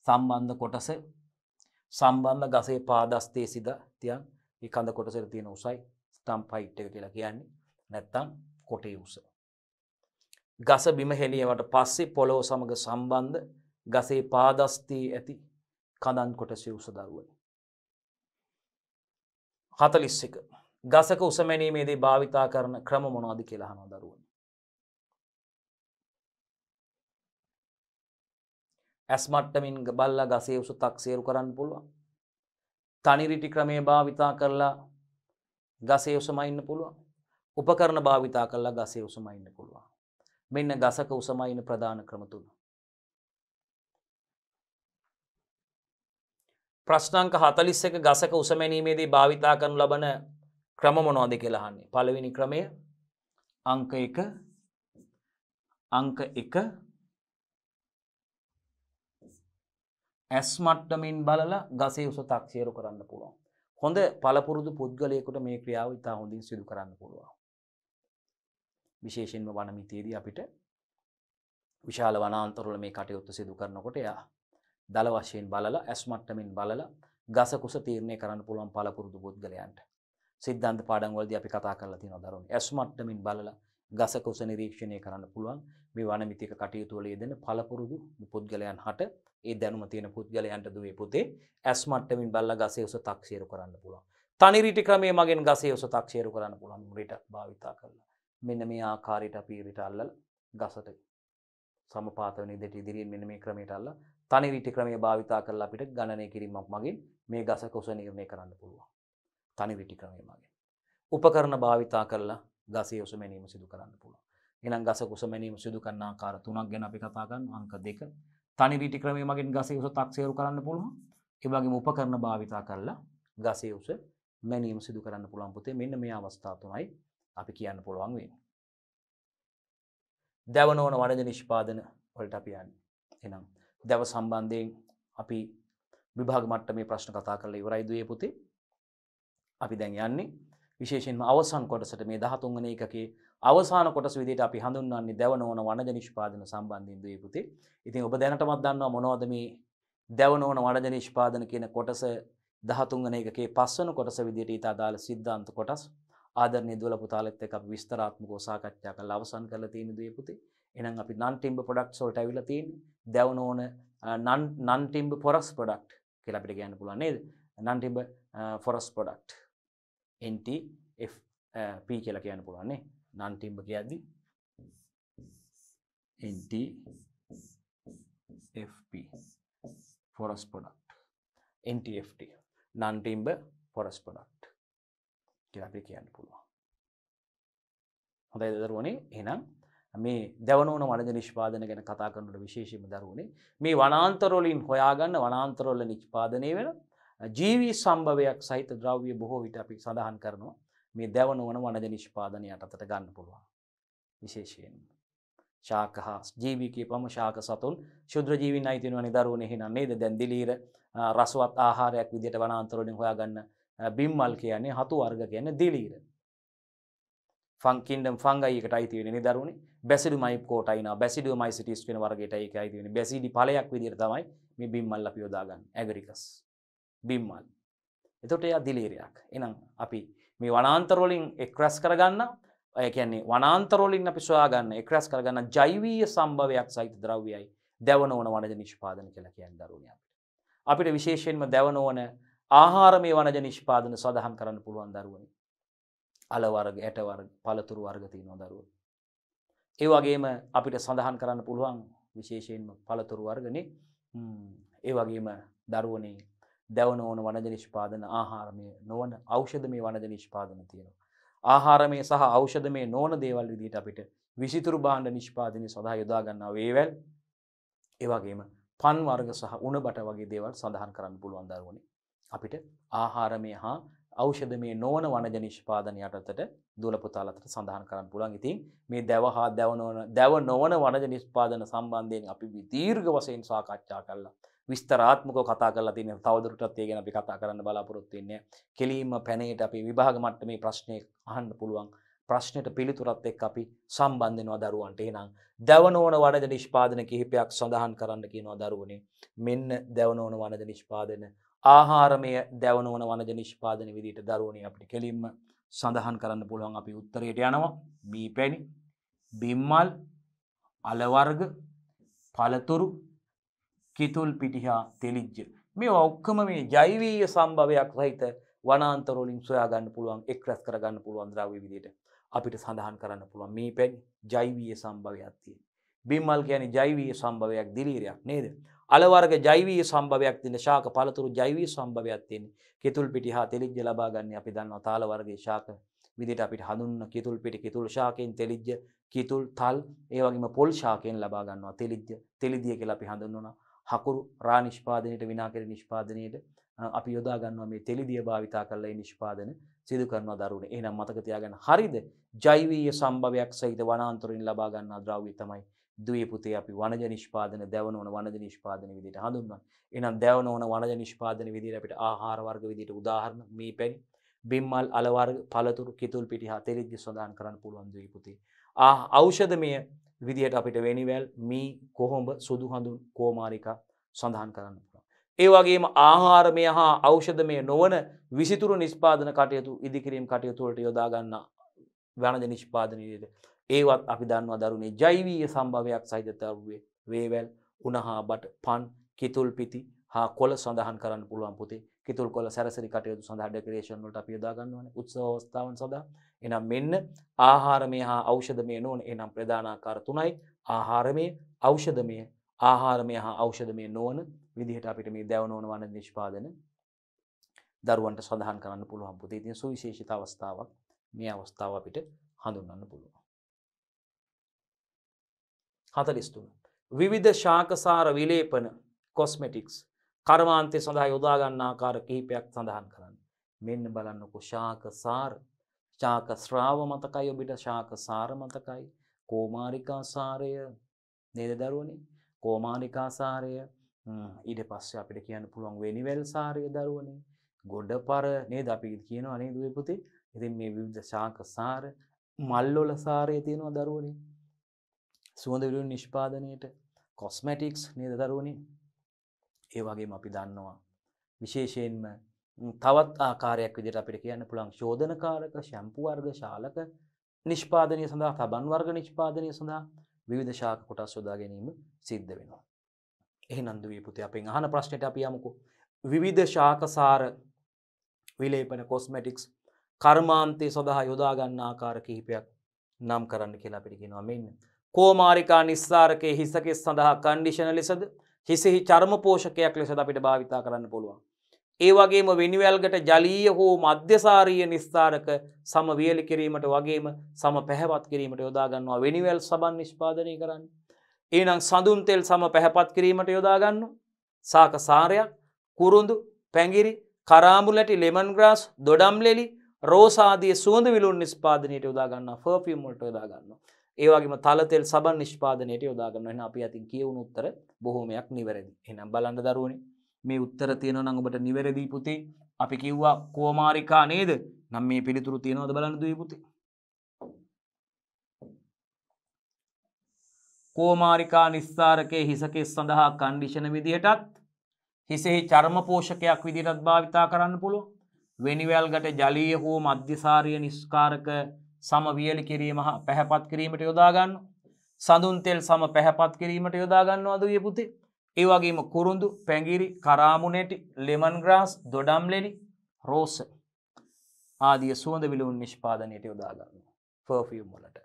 A: සම්බන්ධ කොටස සම්බන්ධ ගසේ පාදස්තේ සිට තියන් ඒ කඳ කොටසට තියෙන උසයි ස්ටම්ප් හයිට් එක කියලා කියන්නේ. නැත්තම් කොටේ උස. ගස බිම හෙළියවට පස්සේ පොළොව සමග සම්බන්ධ ගසේ පාදස්තේ ඇති කඳන් කොටසේ උස දරුවනි. 41. ගසක උස මැනීමේදී භාවිතා කරන ක්‍රම මොනවද කියලා අහනවා දරුවනි. ඇස් මට්ටමින් බලලා ගසේ උස තක්සේරු කරන්න පුළුවන්. තනි රිටි ක්‍රමයේ භාවිතා කරලා ගසේ උස මයින්න පුළුවන්. උපකරණ භාවිතා කරලා ගසේ උස මයින්න පුළුවන්. මෙන්න ගසක උස මයින ප්‍රධාන ක්‍රම තුන. ප්‍රශ්න අංක 41 ගසක උස මැනීමේදී භාවිතා කරනු ලබන ක්‍රම මොනවද කියලා අහන්නේ. පළවෙනි ක්‍රමය අංක 1 ඇස් මට්ටමින් බලලා ගසේ උස තක්සේරු කරන්න පුළුවන්. හොඳ පළපුරුදු පුද්ගලයෙකුට මේ ක්‍රියාව ඉතා හොඳින් සිදු කරන්න පුළුවන්. විශේෂයෙන්ම වනමිතියේදී අපිට විශාල වනාන්තරවල මේ කටයුත්ත සිදු කරනකොට එයා දල වශයෙන් බලලා ඇස් මට්ටමින් බලලා ගස කුස තීරණය කරන්න පුළුවන් පළපුරුදු පුද්ගලයන්ට. සිද්ධාන්ත පාඩම් වලදී අපි කතා කරලා තියෙනවා දරුවනේ. ඇස් මට්ටමින් බලලා ගස කුස නිරීක්ෂණය කරන්න පුළුවන් මේ වනමිතික කටයුතු වල යෙදෙන පළපුරුදු පුද්ගලයන් හට ඒ දැනුම තියෙන පුද්ගලයන්ට දුවේ පුතේ ඇස් මට්ටමින් බලලා ගසේ උස තක්සේරු කරන්න පුළුවන්. තනි රිටි ක්‍රමයේ මගෙන් ගසේ උස තක්සේරු කරන්න පුළුවන් රිට භාවිතා කරලා. මෙන්න මේ ආකාරයට අපි රිට අල්ලලා ගසට සමපාත වෙන විදිහට ඉදිරියෙන් මෙන්න මේ ක්‍රමයට අල්ලලා තනි රිටි ක්‍රමයේ භාවිතා කරලා අපිට ගණනය කිරීමක් මගින් මේ ගසක උස නිර්ණය කරන්න පුළුවන්. තනි රිටි ක්‍රමයේ මගින්. උපකරණ භාවිතා කරලා ගසේ උස මැනීම සිදු කරන්න පුළුවන්. එහෙනම් ගසක උස මැනීම සිදු කරන ආකාර තුනක් ගැන අපි කතා කරනවා. අංක 2 තනි රිටි ක්‍රමයේ මගින් ගසේ උස තක්සේරු කරන්න පුළුවන්. ඒ වගේම උපකරණ භාවිතා කරලා ගසේ උස මැනීම සිදු කරන්න පුළුවන් පුතේ. මෙන්න මේ අවස්ථා තුනයි අපි කියන්න පුළුවන් වෙන්නේ. දැව නොවන වනජ නිෂ්පාදන වලට අපි යන්නේ. එහෙනම් දැව සම්බන්ධයෙන් අපි විභාග මට්ටමේ ප්‍රශ්න කතා කරලා ඉවරයි දුවේ පුතේ. අපි දැන් යන්නේ විශේෂයෙන්ම අවසන් කොටසට මේ 13 වෙනි එකකේ අවසාන කොටස විදිහට අපි හඳුන්වන්නේ දැව නොවන වනජ නිෂ්පාදන සම්බන්ධයෙන් දුවේ පුතේ. ඉතින් ඔබ දැනටමත් දන්නවා මොනවද මේ දැව නොවන වනජ නිෂ්පාදන කියන කොටස 13 වෙනි එකකේ 5 වෙනි කොටස විදිහට ඊට අදාළ සිද්ධාන්ත කොටස් ආදරණීය දුවල පුතාලෙත් එක්ක අපි විස්තරාත්මකව සාකච්ඡා කරලා අවසන් කරලා තියෙන දුවේ පුතේ. එහෙනම් අපි non timber products වලට ඇවිල්ලා තියෙන්නේ. දැව නොවන non timber forest product කියලා අපිට කියන්න පුළුවන් නේද? non timber forest product NTFP කියලා කියන්න පුළුවන් නේ. non timber කියද්දි NTFP forest product NTFT non timber forest product කියලා අපි කියන්න පුළුවන්. හොඳයි දරුවනේ. එහෙනම් මේ දැව නොවන වනජ නිෂ්පාදන ගැන කතා කරනකොට විශේෂයෙන්ම දරුවනේ මේ වනාන්තර වලින් හොයාගන්න වනාන්තර වල නිෂ්පාදනය වෙන ජීවී සම්භවයක් සහිත ද්‍රව්‍ය බොහෝ විට අපි සඳහන් කරනවා මේ දැව නොවන වනජ නිෂ්පාදනය යටතට ගන්න පුළුවන්. විශේෂයෙන් ශාක හා ජීවී කියපම ශාක සතුන් ශුද්‍ර ජීවීන් අයිති වෙනවනේ දරුවනේ. එහෙනම් නේද? දැන් දිලීර රසවත් ආහාරයක් විදිහට වනාන්තර වලින් හොයාගන්න බිම්මල් කියන්නේ හතු වර්ග කියන්නේ දිලීර. කින්ඩම් ෆංගයි එකට අයිති වෙන්නේ නේ දරුවනේ. බැසිඩුමයිකෝටයිනා බැසිඩියෝමයිසිටිස් කියන වර්ගයට ඒක අයිති වෙන්නේ. බැසිඩි ඵලයක් විදිහට තමයි මේ බිම්මල් අපි යොදාගන්නේ. ඇගරිකස් බිම්මල්. එතකොට එයා දිලීරයක්. එහෙනම් අපි මේ වනාන්තර වලින් එක් රැස් කරගන්න ඒ කියන්නේ වනාන්තර වලින් අපි සොයා ගන්න එක් රැස් කරගන්න ජෛවීය සම්භවයක් සහිත ද්‍රව්‍යයයි දැව නොවන වනජ නිෂ්පාදන කියලා කියන්නේ දරුවනේ අපිට. අපිට විශේෂයෙන්ම දැව නොවන ආහාරමය වනජ නිෂ්පාදන සඳහන් කරන්න පුළුවන් දරුවනේ. අල වර්ග, ඇට වර්ග, පළතුරු වර්ග තියෙනවා දරුවෝ. ඒ වගේම අපිට සඳහන් කරන්න පුළුවන් විශේෂයෙන්ම පළතුරු වර්ගනේ. ඒ වගේම දරුවනේ දැව නොවන වනජ නිෂ්පාදන ආහාරමය නොවන ඖෂධමය වනජ නිෂ්පාදන තියෙනවා. ආහාරමය සහ ඖෂධමය නොවන දේවල් විදිහට අපිට විසිතුරු භාණ්ඩ නිෂ්පාදනය සඳහා යොදා ගන්නා වේවැල්, ඒ වගේම පන් වර්ග සහ උණ බට වගේ දේවල් සඳහන් කරන්න පුළුවන් දරුවනේ. අපිට ආහාරමය හා ඖෂධමය නොවන වනජ නිෂ්පාදන යටතට දුවල පුතාලට සඳහන් කරන්න පුළුවන්. ඉතින් මේ දැව හා දැව නොවන වනජ නිෂ්පාදන සම්බන්ධයෙන් අපි දීර්ඝ වශයෙන් සාකච්ඡා කළා. විස්තරාත්මකව කතා කරලා තියෙනවා. තවදුරටත් ඒ ගැන අපි කතා කරන්න බලාපොරොත්තු වෙන්නේ. කෙලින්ම පැනේට අපි විභාග මට්ටමේ ප්‍රශ්නේ අහන්න පුළුවන්. ප්‍රශ්නෙට පිළිතුරත් එක්ක අපි සම්බන්ධ වෙනවා දරුවන්ට. එහෙනම් දවන ඕන වනජ නිෂ්පාදන කිහිපයක් සඳහන් කරන්න කියනවා දරුවනේ. මෙන්න දවන ඕන වනජ නිෂ්පාදන ආහාරමය දවන ඕන වනජ නිෂ්පාදන විදිහට දරුවනේ අපිට කෙලින්ම සඳහන් කරන්න පුළුවන්. අපි උත්තරයට යනවා. බීපැණි, බිම්මල්, අල වර්ග, පළතුරු, කිතුල් පිටිහා තෙලිජ්ජ. මේවා ඔක්කොම මේ ජෛවීය සම්භවයක් සහිත වනාන්තර වලින් සොයා ගන්න පුළුවන්, එක් රැස් කර ගන්න පුළුවන් ද්‍රව්‍ය විදිහට අපිට සඳහන් කරන්න පුළුවන්. මේ පැණි ජෛවීය සම්භවයක් තියෙන. බිම්මල් කියන්නේ ජෛවීය සම්භවයක්, දිලීරයක් නේද? අල වර්ග ජෛවීය සම්භවයක් තියෙන. ශාක පළතුරු ජෛවීය සම්භවයක් තියෙන. කිතුල් පිටිහා තෙලිජ්ජ ලබා ගන්න අපි දන්නවා තාල වර්ගයේ ශාක විදිහට අපිට හඳුන්වන කිතුල් පිටි, කිතුල් ශාකයෙන් තෙලිජ්ජ, කිතුල් තල්, ඒ වගේම පොල් ශාකයෙන් ලබා ගන්නවා තෙලිජ්ජ, තෙලිදිය කියලා අපි හඳුන්වනවා. හකුරු රා නිෂ්පාදනයේට, විනාකිරි නිෂ්පාදනයේට අපි යොදා ගන්නවා මේ තෙලිදිය භාවිතා කරලා මේ නිෂ්පාදන සිදු කරනවා දරුවනේ. එහෙනම් මතක තියාගන්න. හරිද? ජෛවීය සම්භවයක් සහිත වනාන්තරින් ලබා ගන්නා ද්‍රව්‍ය තමයි දුවේ පුතේ අපි වනජ නිෂ්පාදන, දවන ඕන වනජ නිෂ්පාදන විදිහට හඳුන්වන්නේ. එහෙනම් දවන ඕන වනජ නිෂ්පාදන විදිහට අපිට ආහාර වර්ග විදිහට උදාහරණ මේ පැණි, බිම්මල්, අල වර්ග, පළතුරු, කිතුල් පිටි හා තෙලිජ්ජ සඳහන් කරන්න පුළුවන් දුවේ පුතේ. ඖෂධමය විදිහට අපිට වෙනිවැල්, මී, කොහොඹ, සුදු හඳුන්, කෝමාරිකා සඳහන් කරන්න පුළුවන්. ඒ වගේම ආහාරමය හා ඖෂධමය නොවන විසිතුරු නිෂ්පාදන කටයුතු, ඉදිකිරීම කටයුතු වලට යොදා ගන්න වනජ නිෂ්පාදන විදිහට ඒවත් අපි දන්නවා දරුවනේ ජෛවීය සම්භවයක් සහිත ද්‍රව්‍ය, වේවැල්, උණ හා බට, පන්, කිතුල් පිටි හා කොළ සඳහන් කරන්න පුළුවන් පුතේ. කිතුල් කොළ සැරසිලි කටයුතු සඳහා ඩෙකොරේෂන් වලට අපි යොදා ගන්නවානේ, උත්සව අවස්ථාවන් සඳහා. එහෙනම් මෙන්න ආහාරමය හා ඖෂධමය නොවන, එහෙනම් ප්‍රධාන ආකාර තුනයි. ආහාරමය, ඖෂධමය, ආහාරමය හා ඖෂධමය නොවන විදිහට අපිට මේ දවන ඕන වන නිෂ්පාදන දරුවන්ට සඳහන් කරන්න පුළුවන් පුතේ. ඉතින් සුවිශේෂිත අවස්ථාවක් මේ අවස්ථාව අපිට හඳුන්වන්න පුළුවන්. 43. විවිධ ශාකසාර විලේපන කොස්මෙටික්ස් කර්මාන්තය සඳහා යොදා ගන්න ආකාර කිහිපයක් සඳහන් කරන්න. මෙන්න බලන්නකො ශාකසාර, ශාක ශ්‍රාව මතකයි ඔබට, ශාකසාර මතකයි, කෝමාරිකා සාරය නේද දරුවනේ? කෝමාරිකා සාරය, ඊට පස්සේ අපිට කියන්න පුළුවන් වෙනිවැල් සාරය දරුවනේ, ගොඩපර නේද අපි කියනවා නේද දුවේ පුතේ? ඉතින් මේ විවිධ ශාකසාර, මල්වල සාරය තියෙනවා දරුවනේ. සුවඳ විලවුන් නිෂ්පාදනයේට කොස්මැටික්ස් නේද දරුවනේ? ඒ වගේම අපි දන්නවා විශේෂයෙන්ම තවත් ආකාරයක් විදිහට අපිට කියන්න පුළුවන් ශෝධනකාරක, ෂැම්පු වර්ග, ශාලක නිෂ්පාදනය සඳහා, තබන් වර්ග නිෂ්පාදනය සඳහා විවිධ ශාක කොටස් යොදා ගැනීම සිද්ධ වෙනවා. එහෙනම් දුවේ පුතේ අපෙන් අහන ප්‍රශ්නෙට අපි යමුකෝ. විවිධ ශාකසාර විලේපන කොස්මැටික්ස් කර්මාන්තය සඳහා යොදා ගන්න ආකාර කිහිපයක් නම් කරන්න කියලා අපිට කියනවා. මෙන්න කෝමාරිකා නිස්සාරකයේ හිසකෙස් සඳහා කන්ඩිෂනර් ලෙසද, හිසෙහි චර්ම පෝෂකයක් ලෙසද අපිට භාවිතා කරන්න පුළුවන්. ඒ වගේම වෙනිවැල්ගට ජලීය හෝ මධ්‍යසාරීය නිස්සාරක සම වියලි කිරීමට වගේම සම පැහැපත් කිරීමට යොදා ගන්නවා වෙනිවැල් සබන් නිෂ්පාදනය කරන්න. එහෙනම් සඳුන් තෙල් සම පැහැපත් කිරීමට යොදා ගන්නවා. සාක සාරයක්, කුරුඳු, පැංගිරි, කරාඹුලැටි, ලෙමන් ග්‍රාස්, දොඩම් ලෙලි, රෝස ආදී සුවඳ විලවුන් නිෂ්පාදනයට යොදා ගන්නවා. පර්ෆියුම් වලට යොදා ගන්නවා. ඒ වගේම තල තෙල් සබන් නිෂ්පාදනයට යොදා ගන්නවා. එහෙනම් අපි අතින් කියවුණු උත්තර බොහෝමයක් නිවැරදි. එහෙනම් බලන්න දරුවනේ මේ උත්තර තියෙනවා නම් ඔබට නිවැරදි පුතේ. අපි කිව්වා කෝමාරිකා නේද? නම් මේ පිළිතුරු තියෙනවද බලන්න දුවේ පුතේ. කෝමාරිකා නිස්සාරකයේ හිසකෙස් සඳහා කන්ඩිෂන විදිහටත්, හිසෙහි චර්ම පෝෂකයක් විදිහටත් භාවිතා කරන්න පුළුවන්. වෙනිවැල්ගට ජලීය හෝ මධ්‍යසාරීය නිස්කාරක සම වියලි කිරීම හා පැහැපත් කිරීමට යොදා ගන්නවා. සඳුන් තෙල් සම පැහැපත් කිරීමට යොදා ගන්නවා දුවේ පුතේ. ඒ වගේම කුරුඳු, පැංගිරි, කරාමුණැටි, ලෙමන් ග්‍රාස්, දොඩම් ලෙලි, රෝස ආදී සුවඳ විලවුන් නිෂ්පාදනයට යොදා ගන්නවා. පර්ෆියුම් වලට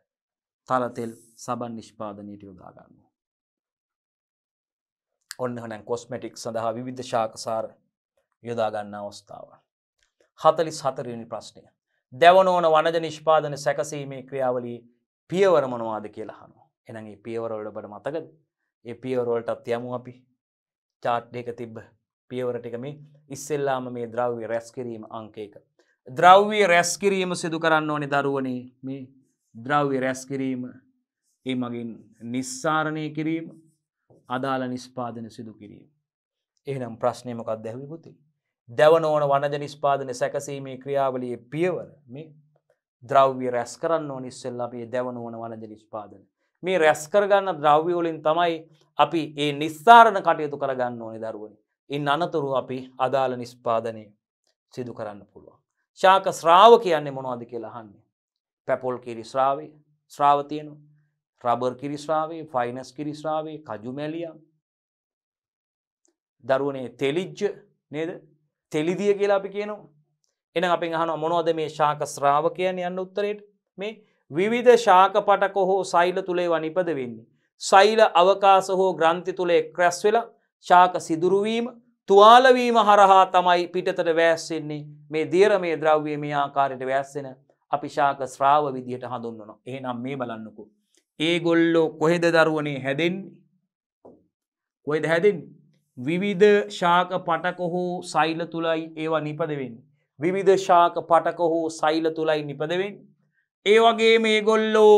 A: තල තෙල් සබන් නිෂ්පාදනයට යොදා ගන්නවා. ඔන්න එහෙනම් කොස්මෙටික්ස් සඳහා විවිධ ශාකසාර යොදා ගන්න අවස්ථාව. 44 වෙනි ප්‍රශ්නය. දවන ඕන වනජ නිෂ්පාදන සැකසීමේ ක්‍රියාවලියේ පියවර මොනවාද කියලා අහනවා. එහෙනම් මේ පියවර වල ඔබට මතකද? ඒ පියවර වලටත් යමු අපි. chart එක තිබ්බ පියවර ටික මේ ඉස්සෙල්ලාම මේ ද්‍රව්‍ය රැස් කිරීම අංක 1. ද්‍රව්‍ය රැස් කිරීම සිදු කරන්න ඕනේ දරුවනේ. මේ ද්‍රව්‍ය රැස් කිරීම, ඒ මගින් නිස්සාරණය කිරීම, අදාළ නිෂ්පාදන සිදු කිරීම. එහෙනම් ප්‍රශ්නේ මොකක්ද ඇහුවේ පුතේ? දවන ඕන වනජ නිෂ්පාදන සැකසීමේ ක්‍රියාවලියේ පියවර මේ ද්‍රව්‍ය රැස් කරන්න ඕනි ඉස්සෙල්ලා අපි දැවන වන වනජ නිෂ්පාදනය. මේ රැස් කරගන්න ද්‍රව්‍ය වලින් තමයි අපි ඒ නිස්සාරණ කටයුතු කරගන්න ඕනේ දරුවනි. ඉන් අනතුරු අපි අදාළ නිෂ්පාදනය සිදු කරන්න පුළුවන්. ශාක ශ්‍රාව කියන්නේ මොනවද කියලා අහන්නේ. පැපොල් කිරි ශ්‍රාව තියෙනවා. රබර් කිරි ශ්‍රාවේ, ෆයිනස් කිරි ශ්‍රාවේ, කජු මැලියම්. දරුවනේ තෙලිජ්ජ නේද? තෙලිදිය කියලා අපි කියනවා. එහෙනම් අපෙන් අහනවා මොනවද මේ ශාක ශ්‍රාව කියන්නේ යන්න උත්තරේට? මේ විවිධ ශාක පටක හෝ සෛල තුල ඒවා නිපද වෙන්නේ. සෛල අවකාශ හෝ ග්‍රන්ථි තුල එක්රැස් වෙලා ශාක සිදුරු වීම, තුවාල වීම හරහා තමයි පිටතට වැස්සෙන්නේ. මේ දියරමේ ද්‍රව්‍ය මේ ආකාරයට වැස්සෙන අපි ශාක ශ්‍රාව විදියට හඳුන්වනවා. එහෙනම් මේ බලන්නකෝ. ඒගොල්ලෝ කොහෙද දරුවනේ හැදෙන්නේ? කොහෙද හැදෙන්නේ? විවිධ ශාක පටක හෝ සෛල තුලයි ඒවා නිපද වෙන්නේ. විවිධ ශාක පටක හෝ සෛල තුලයි නිපද වෙන්නේ. ඒ වගේම මේගොල්ලෝ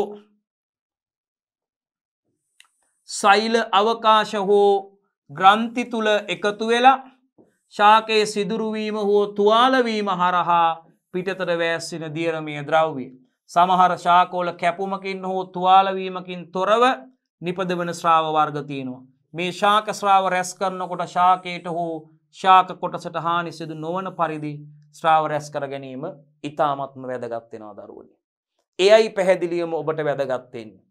A: සෛල අවකාශ හෝ ග්‍රන්ථි තුල එකතු වෙලා ශාකයේ සිදුරු වීම හෝ තුවාල වීම හරහා පිටතට වැස්සෙන දියරමීය ද්‍රව්‍ය. සමහර ශාකවල කැපුමකින් හෝ තුවාල වීමකින් තොරව නිපදවන ශ්‍රාව වර්ග තියෙනවා. මේ ශාක ශ්‍රාව රැස් කරනකොට ශාකයට හෝ ශාක කොටසට හානි සිදු නොවන පරිදි ශ්‍රාව රැස් කර ගැනීම ඉතාමත්ම වැදගත් වෙනවා දරුවනි. එයයි පැහැදිලිවම ඔබට වැදගත් වෙන්නේ.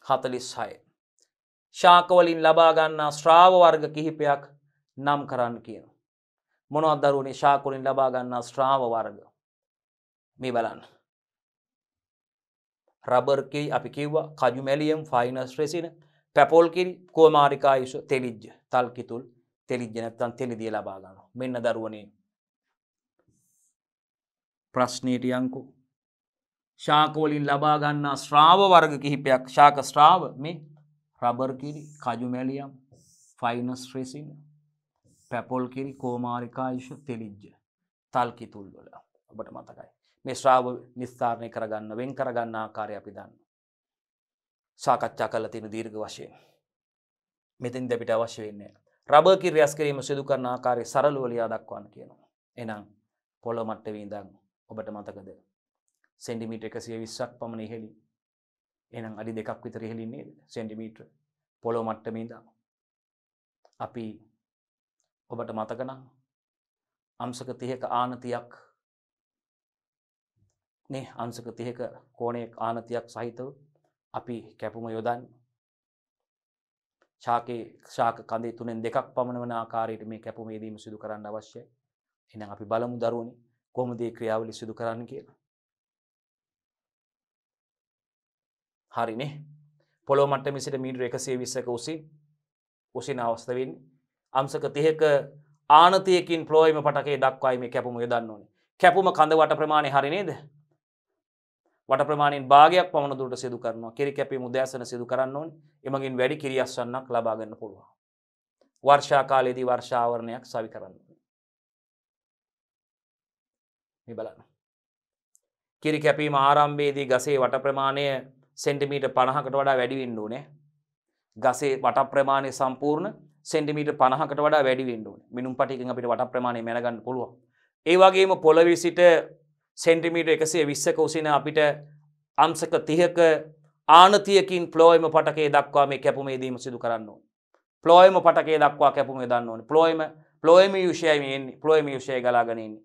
A: 46 ශාක වලින් ලබා ගන්නා ශ්‍රාව වර්ග කිහිපයක් නම් කරන්න කියනවා. මොනවද දරුවනි ශාක වලින් ලබා ගන්නා ශ්‍රාව වර්ග? මේ බලන්න. රබර් කිරි අපි කිව්වා, කජු මැලියම්, ෆයිනස් රෙසින, පැපොල් කිරි, කුමාරිකා යුෂ, තෙලිජ්ජ, තල් කිතුල්, තෙලිජ්ජ නැත්නම් තෙලිදිය ලබා ගන්නවා. මෙන්න දරුවනේ ප්‍රශ්නයට යන්කෝ. ශාක වලින් ලබා ගන්නා ශ්‍රාව වර්ග කිහිපයක්. ශාක ශ්‍රාව මේ රබර් කිරි, කජු මැලියම්, ෆයිනස් රෙසින, පැපොල් කිරි, කුමාරිකා යුෂ, තෙලිජ්ජ, තල් කිතුල් වල ඔබට මතකයි. මේ ශ්‍රාව නිස්ථාරණය කරගන්න වෙන් කරගන්න ආකාරය අපි දන්නවා. සාකච්ඡා කරලා තියෙන දීර්ඝ වශයෙන්. මෙතෙන්ද අපිට අවශ්‍ය වෙන්නේ රබර් කිරි රැස් කිරීම සිදු කරන ආකාරය සරලව ලියා දක්වන්න කියනවා. එහෙනම් පොළොව මට්ටමේ ඉඳන් ඔබට මතකද සෙන්ටිමීටර් 120ක් පමණ ඉහළින්. එහෙනම් අඩි 2ක් විතර ඉහළින් නේද? සෙන්ටිමීටර් පොළොව මට්ටමේ ඉඳන් අපි ඔබට මතක නම් අංශක 30ක ආනතියක් නේ අංශක 30ක කෝණයක ආනතියක් සහිතව අපි කැපුම යොදන්නේ. ශාක කඳේ 3න් 2ක් පමණ වන ආකාරයට මේ කැපුම යෙදීම සිදු කරන්න අවශ්‍යයි. එහෙනම් අපි බලමු දරුවනි කොහොමද මේ ක්‍රියාවලිය සිදු කරන්න කියලා. හරිනේ. පොළොව මට්ටමේ සිට මීටර 120ක උසින් අවස්ථ වෙන්නේ. අංශක 30ක ආනතියකින් ෆ්ලෝයිම පටකේ දක්වායි මේ කැපුම යොදන්න ඕනේ. කැපුම කඳ වට ප්‍රමාණය හරි නේද? වට ප්‍රමාණයෙන් භාගයක් පමණ දුරට සිදු කරනවා. කිරි කැපීම උදෑසන සිදු කරන්න ඕනේ. එමගින් වැඩි කිරි අස්වන්නක් ලබා ගන්න පුළුවන්. වර්ෂා කාලයේදී වර්ෂා ආවරණයක් සවි කරන්න. මේ බලන්න. කිරි කැපීම ආරම්භයේදී ගසේ වට ප්‍රමාණය සෙන්ටිමීටර් 50කට වඩා වැඩි වෙන්න ඕනේ. ගසේ වට ප්‍රමාණය සම්පූර්ණ සෙන්ටිමීටර් 50කට වඩා වැඩි වෙන්න ඕනේ. මිනුම් පටියකින් අපිට වට ප්‍රමාණය මැනගන්න පුළුවන්. ඒ වගේම පොළවේ සිට සෙන්ටිමීටර් 120ක උසින අපිට අංශක 30ක ආනතියකින් ෆ්ලෝයිම පටකේ දක්වා මේ කැපුම යෙදීම සිදු කරන්න ඕනේ. ෆ්ලෝයිම පටකේ දක්වා කැපුම යොදන්න ඕනේ. ෆ්ලෝයිම යුෂයයි මේ එන්නේ. ෆ්ලෝයිම යුෂයයි ගලාගෙන ඉන්නේ.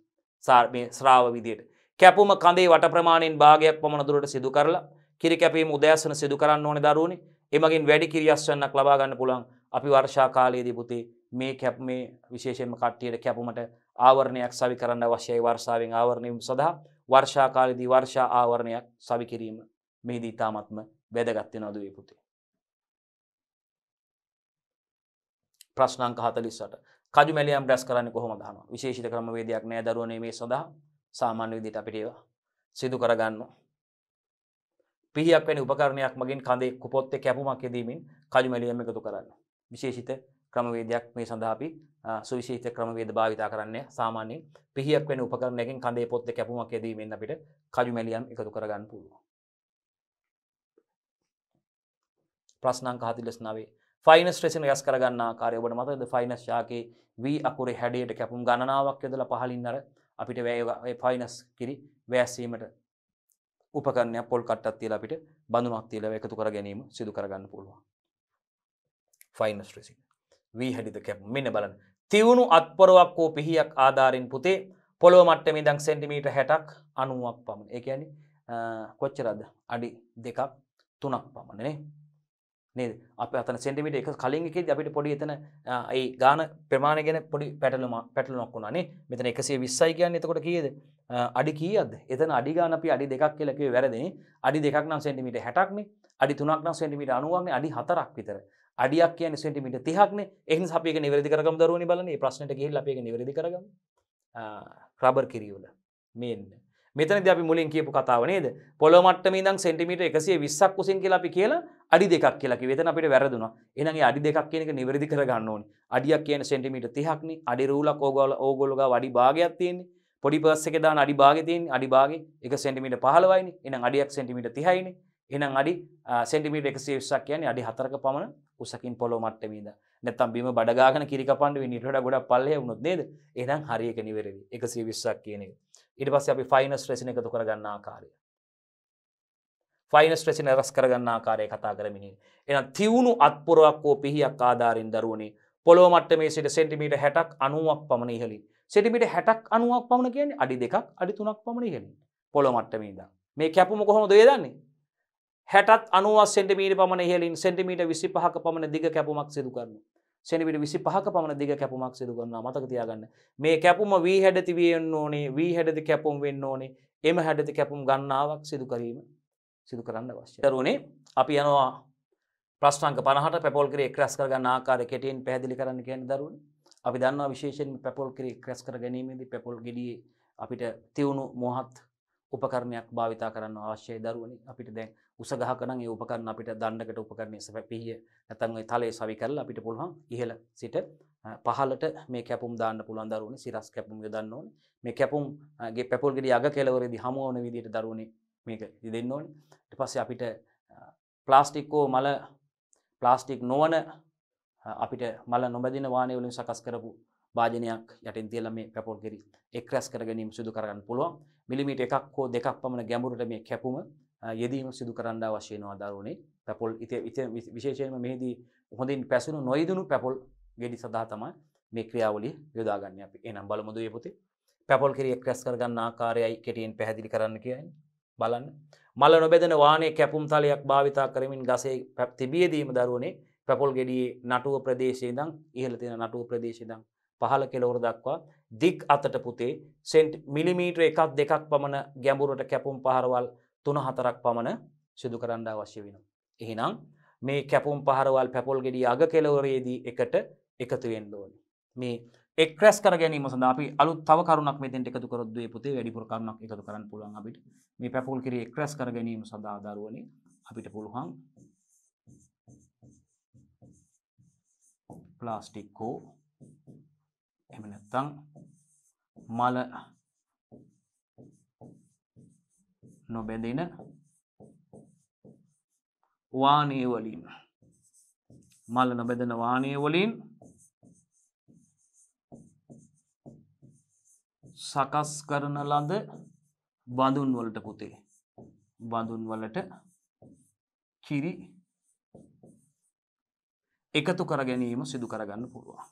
A: මේ ශ්‍රාව විදියට. කැපුම කඳේ වට ප්‍රමාණයෙන් භාගයක් පමණ දුරට සිදු කරලා කිරි කැපීම උදෑසන සිදු කරන්න ඕනේ දරුවනේ. එමගින් වැඩි කිරි අස්වැන්නක් ලබා ගන්න පුළුවන්. අපි වර්ෂා කාලයේදී පුතේ මේ විශේෂයෙන්ම කට්ටියට කැපුමට ආවරණයක් සවි කරන්න අවශ්‍යයි. වර්ෂාවෙන් ආවරණය සඳහා වර්ෂා කාලයේදී වර්ෂා ආවරණයක් සවි කිරීම මෙහිදී තාමත්ම වැදගත් වෙනවා දුවේ පුතේ. ප්‍රශ්න අංක 48. කජු මැලියම් රැස් කරන්නේ කොහොමද අහනවා. විශේෂිත ක්‍රමවේදයක් නෑ දරුවනේ මේ සඳහා. සාමාන්‍ය විදිහට අපිට ඒවා සිදු කරගන්නවා. පිහියක් වැනි උපකරණයක් මගින් කඳේ කුපොත්තේ කැපුමක් යෙදීමෙන් කජු මැලියම් එකතු කරන්න. විශේෂිත ක්‍රමවේදයක් මේ සඳහා අපි සුවිශේෂිත ක්‍රමවේද භාවිතා කරන්නේ. සාමාන්‍යයෙන් පිහියක් වැනි උපකරණයකින් කඳේ පොත්තේ කැපුමක් යෙදීමෙන් අපිට කජු මැලියම් එකතු කරගන්න පුළුවන්. ප්‍රශ්න අංක 49. ෆයිනස් රෙසින් රැස් කරගන්න ආකාරය ඔබට මතකද? ෆයිනස් ශාකයේ V අකුරේ හැඩයට කැපුම් ගණනාවක් යොදලා පහලින් අර අපිට ෆයිනස් කිරි වැස්සීමට උපකරණයක් පොල් කට්ටක් තියලා අපිට බඳුනක් තියලා එකතු කර ගැනීම සිදු කරගන්න පුළුවන්. ෆයිනස් ඩ්‍රෙසින්. වී හැඩිද කැපුම. මෙන්න බලන්න. තියුණු අත්පොරවක් හෝ පිහියක් ආධාරින් පුතේ පොළොව මට්ටමේ ඉඳන් සෙන්ටිමීටර් 60ක් 90ක් පමණ. ඒ කියන්නේ කොච්චරද? අඩි 2ක් 3ක් පමණ නේ. නේද? අපි අතන සෙන්ටිමීටර් එක කලින් එකේදී අපිට පොඩි එතන ඒ ගාන ප්‍රමාණය ගැන පොඩි පැටලුමක් වුණා නේ. මෙතන 120යි කියන්නේ එතකොට කීයද? අඩි කීයක්ද? එතන අඩි ගාන අපි අඩි 2ක් කියලා කිව්වේ වැරදිනේ. අඩි 2ක් නම් සෙන්ටිමීටර් 60ක් නේ. අඩි 3ක් නම් සෙන්ටිමීටර් 90ක් නේ. අඩි 4ක් විතර. අඩියක් කියන්නේ සෙන්ටිමීටර් 30ක් නේ. ඒ නිසා අපි ඒක නිවැරදි කරගමු දරුවනේ බලන්න. මේ ප්‍රශ්නෙට ගිහිල්ලා අපි ඒක නිවැරදි කරගමු. රබර් කිරි වල මෙන්න. මෙතනදී අපි මුලින් කියපු කතාව නේද? පොළොව මට්ටමේ ඉඳන් සෙන්ටිමීටර් 120ක් උසින් කියලා අපි කියලා අඩි 2ක් කියලා කිව්වේ. එතන අපිට වැරදුනා. එහෙනම් ඒ අඩි 2ක් කියන එක නිවැරදි කරගන්න ඕනේ. අඩියක් කියන්නේ සෙන්ටිමීටර් 30ක් නේ. අඩි රූලක් ඕගොල්ලෝ ගාව අඩි භාගයක් තියෙන්නේ. පොඩි පර්ස් එකේ දාන අඩි භාගෙ තියෙන්නේ. අඩි භාගෙ 1 සෙන්ටිමීටර් 15යිනේ. එහෙනම් අඩියක් සෙන්ටිමීටර් 30යිනේ. එහෙනම් අඩි සෙන්ටිමීටර් 120ක් කියන්නේ අඩි 4ක පමණ උසකින් පොළොව මට්ටමේ ඉඳන්. නැත්තම් බිම බඩ ගාගෙන කිරි කපන්න වෙන්නේ ඊට වඩා ගොඩක් පල්ලෙහා වුණොත් නේද? එහෙනම් හරි එක නිවැරදි. 120ක් කියන එක. ඊට පස්සේ අපි ෆයිනස් රෙසින් එකතු කරගන්න ආකාරය. ෆයිනස් රෙසින් රස කරගන්න ආකාරය කතා කරමින් ඉන්නේ. එහෙනම් තියුණු අත්පොරවක් හෝ පිහියක් ආධාරින් දරුවනේ පොළොව මට්ටමේ සිට සෙන්ටිමීටර් 60ක් 90ක් පමණ ඉහළින්. සෙන්ටිමීටර් 60ක් 90ක් පමණ කියන්නේ අඩි 2ක් අඩි 3ක් පමණ ඉහළින්. පොළොව මට්ටමේ ඉඳන්. මේ කැපුම කොහොමද ඔය දන්නේ? 60ත් 90ක් සෙන්ටිමීටර් පමණ ඉහළින් සෙන්ටිමීටර් 25ක පමණ දිග කැපුමක් සිදු කරනවා. සෙන්ටිමීටර් 25ක පමණ දිග කැපුමක් සිදු කරනවා. මතක තියාගන්න. මේ කැපුම V හැඩති වෙන්න ඕනේ. V හැඩති කැපුම් වෙන්න ඕනේ. M හැඩති කැපුම් ගණනාවක් සිදු කරන්න අවශ්‍යයි. දරුවනේ අපි යනවා ප්‍රශ්නාංක 50ට පැපෝල් කිරි එක් රැස් කරගන්න ආකාරය කෙටියෙන් පැහැදිලි කරන්න කියන්නේ දරුවනේ. අපි දන්නවා විශේෂයෙන්ම පැපෝල් කිරි එක් රැස් කර ගැනීමේදී පැපෝල් ගෙඩියේ අපිට තියුණු මොහත් උපකරණයක් භාවිතා කරන්න අවශ්‍යයි දරුවනේ. අපිට දැන් උස ගහක නම් ඒ උපකරණ අපිට දණ්ඩකට උපකරණයේ සැපිහිය නැත්නම් ওই තලයේ සවි කරලා අපිට පුළුවන් ඉහළ සිට පහළට මේ කැපුම් දාන්න පුළුවන් දරුවනේ. සිරස් කැපුම් යොදන්න ඕනේ. මේ කැපුම්ගේ පැපෝල් ගෙඩිය අග කෙළවරේදී හමු වන විදිහට දරුවනේ මේක දෙන්න ඕනේ. ඊට පස්සේ අපිට ප්ලාස්ටික් නොවන අපිට මල නොබැදින වාහන වලින් සකස් කරපු වාජනයක් යටින් තියලා මේ පැපෝල් ගෙඩි එක් රැස් කර ගැනීම සිදු කරගන්න පුළුවන්. මිලිමීටර් 1ක් හෝ 2ක් පමණ ගැඹුරට මේ කැපුම යෙදීම සිදු කරන්න අවශ්‍ය වෙනවා දරුවනේ. පැපෝල් විශේෂයෙන්ම මෙහිදී හොඳින් පැසුණු නොයිදුණු පැපෝල් ගෙඩි සඳහා තමයි මේ ක්‍රියාවලිය යොදාගන්නේ අපි. එහෙනම් බලමු දුවේ පුතේ. පැපෝල් කිරි එක් රැස් කරගන්න ආකාරයයි කෙටියෙන් පැහැදිලි කරන්න කියන්නේ. බලන්න. මල නොබෙදෙන වාහනයේ කැපුම් තලයක් භාවිතා කරමින් ගසේ තිබියදීම දරුවනේ පැපෝල් ගෙඩියේ නටුව ප්‍රදේශයේ ඉඳන් ඉහළ තියෙන නටුව ප්‍රදේශයේ ඉඳන් පහළ කෙළවර දක්වා දික් අතට පුතේ මිලිමීටර 1ක් 2ක් පමණ ගැඹුරට කැපුම් පහරවල් 3-4ක් පමණ සිදු කරන්න අවශ්‍ය වෙනවා. එහෙනම් මේ කැපුම් පහරවල් පැපෝල් ගෙඩිය අග කෙළවරේදී එකට එකතු වෙන්න ඕනේ. මේ එක් රැස් කර ගැනීම සඳහා අපි අලුත් තව කරුණක් මෙතෙන්ට එකතු කරොත් දුවේ පුතේ වැඩිපුර කරුණක් එකතු කරන්න පුළුවන් අපිට. මේ පැපෝල් කිරි එක් රැස් කර ගැනීම සඳහා දරුවනේ අපිට පුළුවන් ප්ලාස්ටික් හෝ එහෙම නැත්නම් මල නොබැඳෙන වාහනය වලින් මල නොබැඳෙන වාහනය වලින් සකස් කරන ලද බඳුන් වලට පුතේ බඳුන් වලට කිරි එකතු කර ගැනීම සිදු කරගන්න පුළුවන්.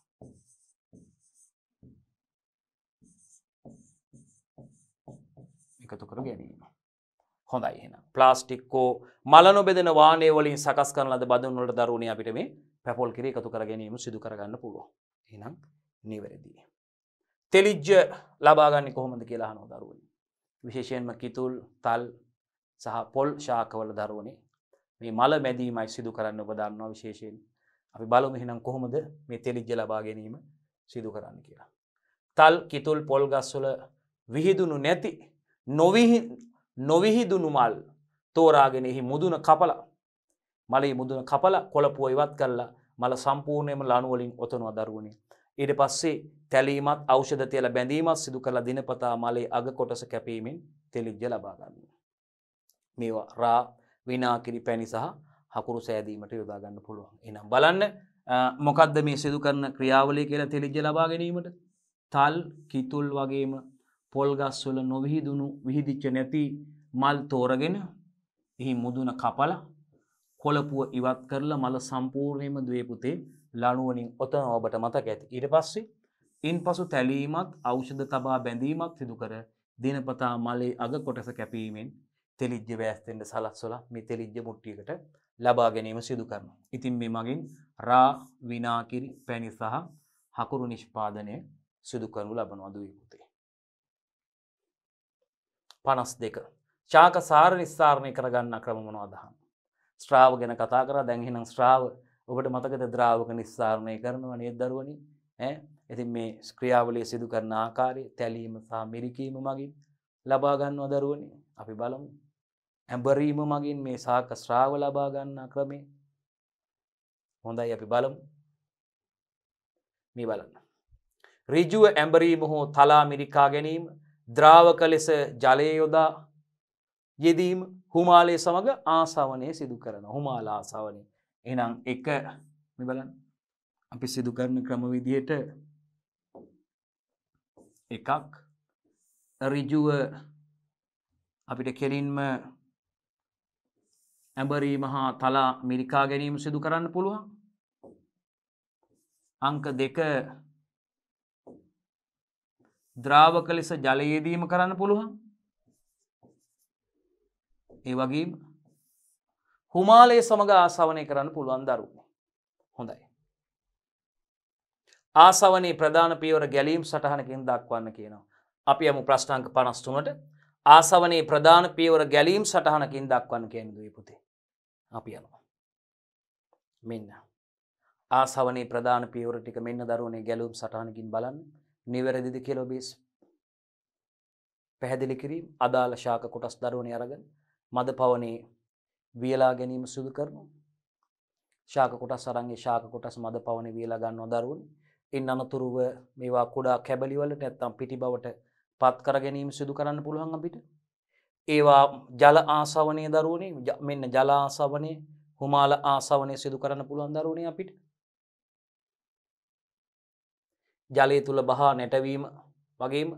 A: එකතු කර ගැනීම. හොඳයි එහෙනම්. ප්ලාස්ටික් හෝ මල නොබෙදෙන වාහනය වලින් සකස් කරන ලද බඳුන් වලට දරුවනේ අපිට මේ පැපෝල් කිරි එකතු කර ගැනීම සිදු කරගන්න පුළුවන්. එහෙනම් නිවැරදි. තෙලිජ්ජ ලබා ගන්න කොහොමද කියලා අහනවා දරුවනේ. විශේෂයෙන්ම කිතුල්, තල් සහ පොල් ශාකවල දරුවනේ මේ මල මැදීමයි සිදු කරන්න ඔබ දන්නවා විශේෂයෙන්. අපි බලමු එහෙනම් කොහොමද මේ තෙලිජ්ජ ලබා ගැනීම සිදු කරන්න කියලා. තල්, කිතුල්, පොල් ගස්වල විහිදුණු නැති නොවිහිදුණු මල් තෝරාගෙන එහි මුදුන කපලා මලේ මුදුන කපලා කොළපුව ඉවත් කරලා මල සම්පූර්ණයෙන්ම ලණු වලින් ඔතනවා දරුවනේ. ඊට පස්සේ තැලීමත් ඖෂධ තෙල බැඳීමත් සිදු කරලා දිනපතා මලේ අග කොටස කැපීමෙන් තෙලිජ්ජ ලබා ගන්නවා. මේවා රා, විනාකිරි පැණි සහ හකුරු සෑදීමට යොදා ගන්න පුළුවන්. එහෙනම් බලන්න මොකද්ද මේ සිදු කරන ක්‍රියාවලිය කියලා තෙලිජ්ජ ලබා ගැනීමට? තල්, කිතුල් වගේම පොල් ගස්වල නොවිහිදුණු විහිදිච්ච නැති මල් තෝරගෙන එහි මුදුන කපලා කොළපුව ඉවත් කරලා මල සම්පූර්ණයෙන්ම දුවේ පුතේ ලණුවලින් ඔතන ඔබට මතක ඇති. ඊට පස්සේ ඉන්පසු තැලීමත් ඖෂධ තබා බැඳීමත් සිදු කර දිනපතා මලේ අග කොටස කැපීමෙන් තෙලිජ්ජ වෑස්තෙන්ද සලස්වලා මේ තෙලිජ්ජ මුට්ටියකට ලබා ගැනීම සිදු කරනවා. ඉතින් මේ මගින් රා විනාකිරි පැණි සහ හකුරු නිෂ්පාදනය සිදු කරනු ලබනවා දුවේ පුතේ. 52 ශාක සාර නිස්සාරණය කරගන්න ක්‍රම මොනවද? ස්ත්‍රාව ගැන කතා කරා. දැන් එහෙනම් ස්ත්‍රාව ඔබට මතකද ද්‍රාවක නිස්සාරණය කරනවා නේද දරුවනි? ඉතින් මේ ක්‍රියාවලිය සිදු කරන ආකාරය තැලීම සහ මිරිකීම මගින් ලබා ගන්නවා දරුවනි. අපි බලමු. ඇඹරීම මගින් මේ ශාක ස්ත්‍රාව ලබා ගන්න ක්‍රමය. හොඳයි අපි බලමු. මේ බලන්න. ඍජුව ඇඹරීම හෝ තලා මිරිකා ගැනීම, ද්‍රාවක ලෙස ජලය යොදා යෙදීම, හුමාලය සමග ආසවනය සිදු කරන හුමාල ආසවනය. එහෙනම් එක මේ බලන්න. අපි සිදු කරන ක්‍රම විදිහට එකක් ඍජුව අපිට කෙලින්ම ඇඹරීම හා තලා මිරිකා ගැනීම සිදු කරන්න පුළුවන්. අංක 2 ද්‍රාවක ලෙස ජලය යෙදීම කරන්න පුළුවන්. ඒ වගේම හුමාලය සමග ආසවනය කරන්න පුළුවන් දරුවෝ. හොඳයි. ආසවනයේ ප්‍රධාන පියවර ගැලීම් සටහනකින් දක්වන්න කියනවා. අපි යමු ප්‍රශ්නාංක 53ට. ආසවනයේ ප්‍රධාන පියවර ගැලීම් සටහනකින් දක්වන්න කියන දුවේ පුතේ. අපි යනවා. මෙන්න. ආසවනයේ ප්‍රධාන පියවර ටික මෙන්න දරුවනේ ගැලීම් සටහනකින් බලන්න. නිවැරදිද කියලා ඔබ පැහැදිලි කිරීම. අදාළ ශාක කොටස් දරුවනේ අරගෙන මද පවනේ වියලා ගැනීම සිදු කරනවා. ශාක කොටස් අරන්ගේ ශාක කොටස් මද පවනේ වියලා ගන්නවා දරුවනේ. ඉන් අනතුරුව මේවා කුඩා කැබලි වලට නැත්නම් පිටි බවට පත් කර ගැනීම සිදු කරන්න පුළුවන් අපිට. ඒවා ජල ආසවනයේ දරුවනේ මෙන්න ජල ආසවනයේ හුමාල ආසවනයේ සිදු කරන්න පුළුවන් දරුවනේ අපිට. ජලය තුල බහා නැටවීම වගේම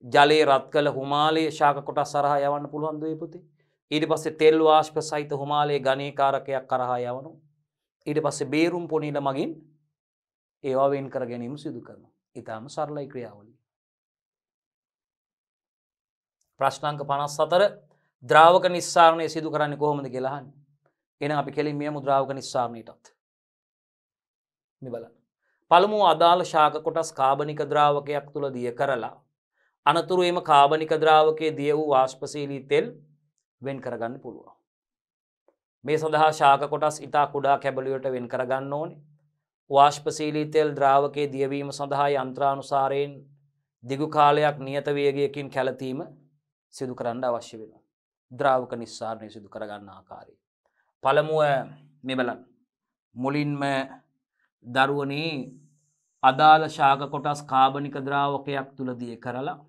A: ජලයේ රත් කළ හුමාලයේ ශාක කොටස් හරහා යවන්න පුළුවන් දුවේ පුතේ. ඊට පස්සේ තෙල් වාෂ්ප සහිත හුමාලයේ ඝනීකාරකයක් කරහා යවනවා. ඊට පස්සේ බේරුම් පොණිල මගින් ඒවා වෙන් කර ගැනීම සිදු කරනවා. ඊටාම සරලයි ක්‍රියාවලිය. ප්‍රශ්නාංක 54 ද්‍රාවක නිස්සාරණය සිදු කරන්නේ කොහොමද කියලා අහන්නේ. එහෙනම් අපි කෙලින්ම යමු ද්‍රාවක නිස්සාරණයටත්. මේ බලන්න. පළමුව අදාළ ශාක කොටස් කාබනික ද්‍රාවකයක් තුල දිය කරලා අනතුරු එම කාබනික ද්‍රාවකයේ දිය වූ වාෂ්පශීලී තෙල් වෙන් කරගන්න පුළුවන්. මේ සඳහා ශාක කොටස් ඉතා කුඩා කැබලි වලට වෙන් කරගන්න ඕනේ. වාෂ්පශීලී තෙල් ද්‍රාවකයේ දියවීම සඳහා යන්ත්‍රානුසාරයෙන් දිගු කාලයක් නියත වේගයකින් කැළතීම සිදු කරන්න අවශ්‍ය වෙනවා. ද්‍රාවක නිස්සාරණය සිදු කරගන්න ආකාරය. පළමුව මේ බලන්න. මුලින්ම දරුවනේ අදාළ ශාක කොටස් කාබනික ද්‍රාවකයක් තුල දිය කරලා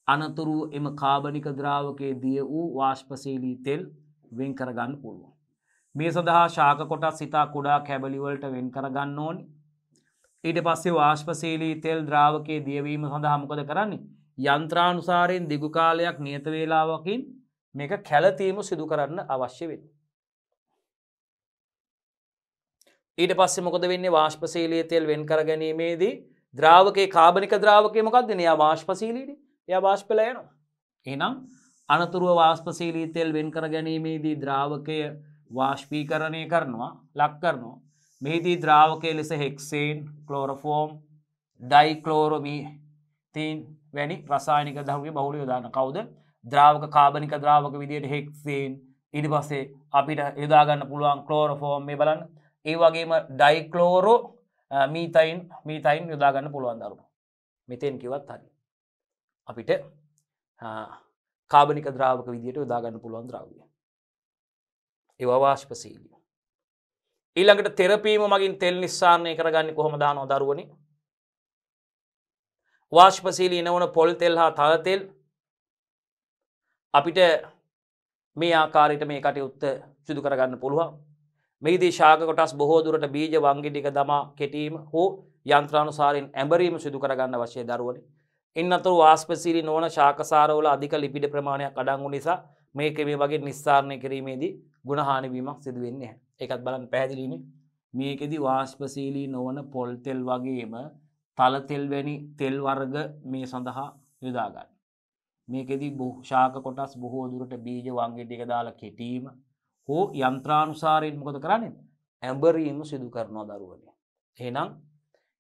A: අනතුරු එම කාබනික ද්‍රාවකයේ දිය වූ වාෂ්පශීලී තෙල් වෙන් කරගන්න පුළුවන්. මේ සඳහා ශාක කොටස් ඉතා කුඩා කැබලි වලට වෙන් කරගන්න ඕනේ. ඊට පස්සේ වාෂ්පශීලී තෙල් ද්‍රාවකයේ දියවීම සඳහා මොකද කරන්නේ? යන්ත්‍රානුසාරයෙන් දිගු කාලයක් නියත වේලාවකින් මේක කැළතීම සිදු කරන්න අවශ්‍ය වෙනවා. ඊට පස්සේ මොකද වෙන්නේ? වාෂ්පශීලී තෙල් වෙන් කර ගැනීමේදී ද්‍රාවකයේ කාබනික ද්‍රාවකයේ මොකක්ද? එයා වාෂ්පශීලීනේ. එයා වාෂ්පලා යනවා. එහෙනම් අනතුරුව වාෂ්පශීලී තෙල් වෙන් කර ගැනීමේදී ද්‍රාවකය වාෂ්පීකරණය කරනවා, ලක් කරනවා. මෙහිදී ද්‍රාවකයේ ලෙස හෙක්සේන්, ක්ලෝරෝෆෝම්, ඩයික්ලෝරොමීථීන් වැනි රසායනික ද්‍රව්‍ය බහුල යොදාන. කවුද? ද්‍රාවක කාබනික ද්‍රාවක විදියට හෙක්සේන්, ඊට පස්සේ අපිට යොදා ගන්න පුළුවන් ක්ලෝරෝෆෝම් මේ බලන්න. ඒ වගේම ඩයික්ලෝරෝ මීතයින් යොදා ගන්න පුළුවන් දරුවෝ. මෙතෙන් කිව්වත් හරි. අපිට කාබනික ද්‍රාවක විදියට යොදා ගන්න පුළුවන් ද්‍රව්‍ය. ඒවා වාෂ්පශීලී. ඊළඟට තෙරපීම මගින් තෙල් නිස්සාරණය කරගන්නේ කොහොමද අහනවා දරුවනේ. වාෂ්පශීලී නොවන පොල් තෙල් හා තව තෙල් අපිට මේ ආකාරයට මේ කටයුත්ත සිදු කරගන්න පුළුවන්. මෙහිදී ශාක කොටස් බොහෝ දුරට බීජ වංගි ටික දමා කෙටීම හෝ යන්ත්‍රානුසාරයෙන් ඇඹරීම සිදු කරගන්න අවශ්‍ය දරුවනේ. ඉන්නතුරු වාෂ්පශීලී නොවන ශාකසාරවල අධික ලිපිඩ ප්‍රමාණයක් අඩංගු නිසා මේක මේ වගේ නිස්සාරණය කිරීමේදී ගුණහානි වීමක් සිදු වෙන්නේ නැහැ. ඒකත් බලන්න පැහැදිලිනේ. මේකෙදි වාෂ්පශීලී නොවන පොල් තෙල් වගේම තල තෙල් වැනි තෙල් වර්ග මේ සඳහා යොදා ගන්න. මේකෙදි ශාක කොටස් බොහෝ දුරට බීජ වංගෙ ටික දාලා කෙටීම හෝ යන්ත්‍රානුසාරයෙන් මොකද කරන්නේ? ඇඹරීම සිදු කරනවා දරුවනේ. එහෙනම්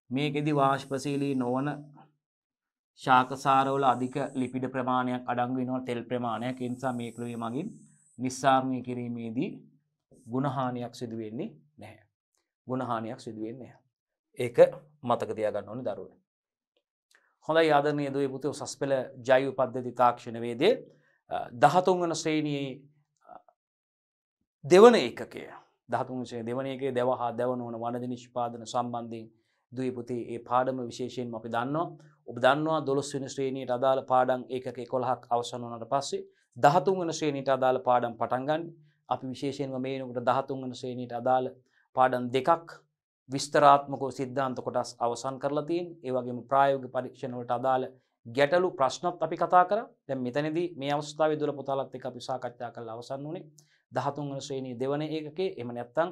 A: මේකෙදි වාෂ්පශීලී නොවන ශාකසාරවල අධික ලිපිඩ ප්‍රමාණයක් අඩංගු වෙනවා තෙල් ප්‍රමාණයක්. ඒ නිසා මේ ක්‍රියාව මගින් නිස්සාරණය කිරීමේදී ගුණහානියක් සිදු වෙන්නේ නැහැ. ගුණහානියක් සිදු වෙන්නේ නැහැ. ඒක මතක තියාගන්න ඕනේ දරුවෝ. හොඳයි ආදරණීය දුවේ පුතේ උසස් පෙළ ජෛව පද්ධති තාක්ෂණ වේදයේ 13 වන ශ්‍රේණියේ දෙවන ඒකකය 13 වන ශ්‍රේණියේ දෙවන ඒකකයේ දව හා දව නොවන වනජ නිෂ්පාදන සම්බන්ධයෙන් දුවේ පුතේ ඒ පාඩම විශේෂයෙන්ම අපි දන්නවා. ඔබ දන්නවා 12 වෙනි ශ්‍රේණියට අදාළ පාඩම් ඒකක 11ක් අවසන් වුණාට පස්සේ 13 වෙනි ශ්‍රේණියට අදාළ පාඩම් පටන් ගන්න. අපි විශේෂයෙන්ම මේ වෙනකොට 13 වෙනි ශ්‍රේණියට අදාළ පාඩම් දෙකක් විස්තරාත්මකව සිද්ධාන්ත කොටස් අවසන් කරලා තියෙනවා. ඒ වගේම ප්‍රායෝගික පරීක්ෂණ වලට අදාළ ගැටලු ප්‍රශ්නත් අපි කතා කරා. දැන් මෙතනදී මේ අවස්ථාවේ දුල පුතාලත් එක්ක අපි සාකච්ඡා කරලා අවසන් වුණේ 13 වෙනි ශ්‍රේණියේ දෙවන ඒකකයේ. එහෙම නැත්නම්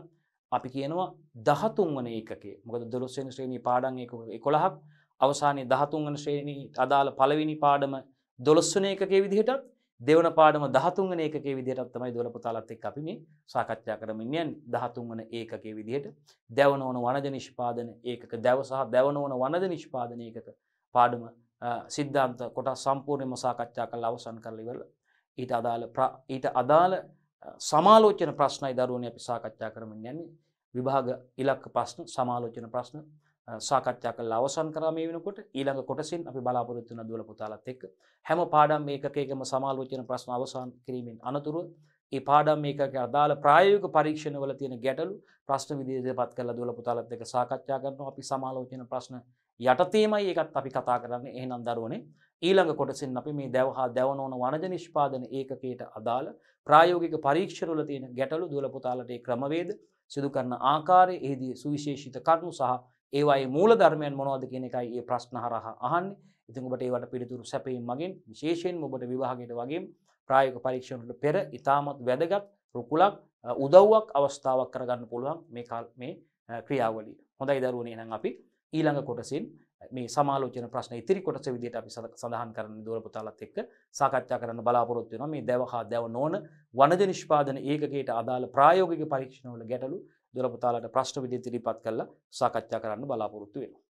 A: අපි කියනවා 13 වෙනි ඒකකයේ. මොකද 12 වෙනි ශ්‍රේණියේ පාඩම් ඒකක 11ක් අවසානයේ 13 වෙනි ශ්‍රේණියට අදාළ පළවෙනි පාඩම 12 වෙනි ඒකකයේ විදිහටත් දෙවන පාඩම 13 වෙනි ඒකකයේ විදිහටත් තමයි දුල පුතාලත් එක්ක අපි මේ සාකච්ඡා කරමින් යන්නේ. 13 වෙනි ඒකකයේ විදිහට දවනවන වනජ නිෂ්පාදන ඒකක දව සහ දවනවන වනජ නිෂ්පාදන ඒකක පාඩම සිද්ධාන්ත කොටස් සම්පූර්ණයෙන්ම සාකච්ඡා කරලා අවසන් කරලා ඉවරලා ඊට අදාළ සමාලෝචන ප්‍රශ්නයි දරුවනේ අපි සාකච්ඡා කරමින් යන්නේ. විභාග ඉලක්ක ප්‍රශ්න සමාලෝචන ප්‍රශ්න සාකච්ඡා කරලා අවසන් කරා මේ වෙනකොට ඊළඟ කොටසින් අපි බලාපොරොත්තු වෙන දුවල පුතාලත් එක්ක හැම පාඩම් මේකකයකම සමාලෝචන ප්‍රශ්න අවසන් කිරීමෙන් අනතුරුව ඒ පාඩම් මේකක අදාළ ප්‍රායෝගික පරීක්ෂණවල තියෙන ගැටලු ප්‍රශ්න විදිහටපත් කරලා දුවල පුතාලත් එක්ක සාකච්ඡා කරනවා. අපි සමාලෝචන ප්‍රශ්න යටතේමයි ඒකත් අපි කතා කරන්නේ. එහෙනම් දරුවනේ ඊළඟ කොටසින් අපි මේ දව හා දව නොවන වනජ නිෂ්පාදන ඒකකයට අදාළ ප්‍රායෝගික පරීක්ෂණවල තියෙන ගැටලු දුවල පුතාලට ඒ ක්‍රමවේද සිදු කරන ආකාරය එහිදී සුවිශේෂිත කරුණු සහ ඒවායේ මූල ධර්මයන් මොනවද කියන එකයි මේ ප්‍රශ්න හරහා අහන්නේ. ඉතින් ඔබට ඒවට පිළිතුරු සැපයීම මගින් විශේෂයෙන්ම ඔබට විභාගයට වගේම ප්‍රායෝගික පරීක්ෂණ වලට පෙර ඉතාමත් වැදගත් රුකුලක් උදව්වක් අවස්ථාවක් කරගන්න පුළුවන් මේ ක්‍රියාවලිය. හොඳයි දරුවනේ එහෙනම් අපි ඊළඟ කොටසින් මේ සමාලෝචන ප්‍රශ්න ඉතිරි කොටස විදිහට අපි සඳහන් කරන්න දුවල පුතාලත් එක්ක සාකච්ඡා කරන්න බලාපොරොත්තු වෙනවා. මේ දව හා දව නොවන වනජ නිෂ්පාදන ඒකකයට අදාළ ප්‍රායෝගික පරීක්ෂණ වල ගැටලු දුවල පුතාලට ප්‍රශ්න විදිහට ඉදිරිපත් කරලා සාකච්ඡා කරන්න බලාපොරොත්තු වෙනවා.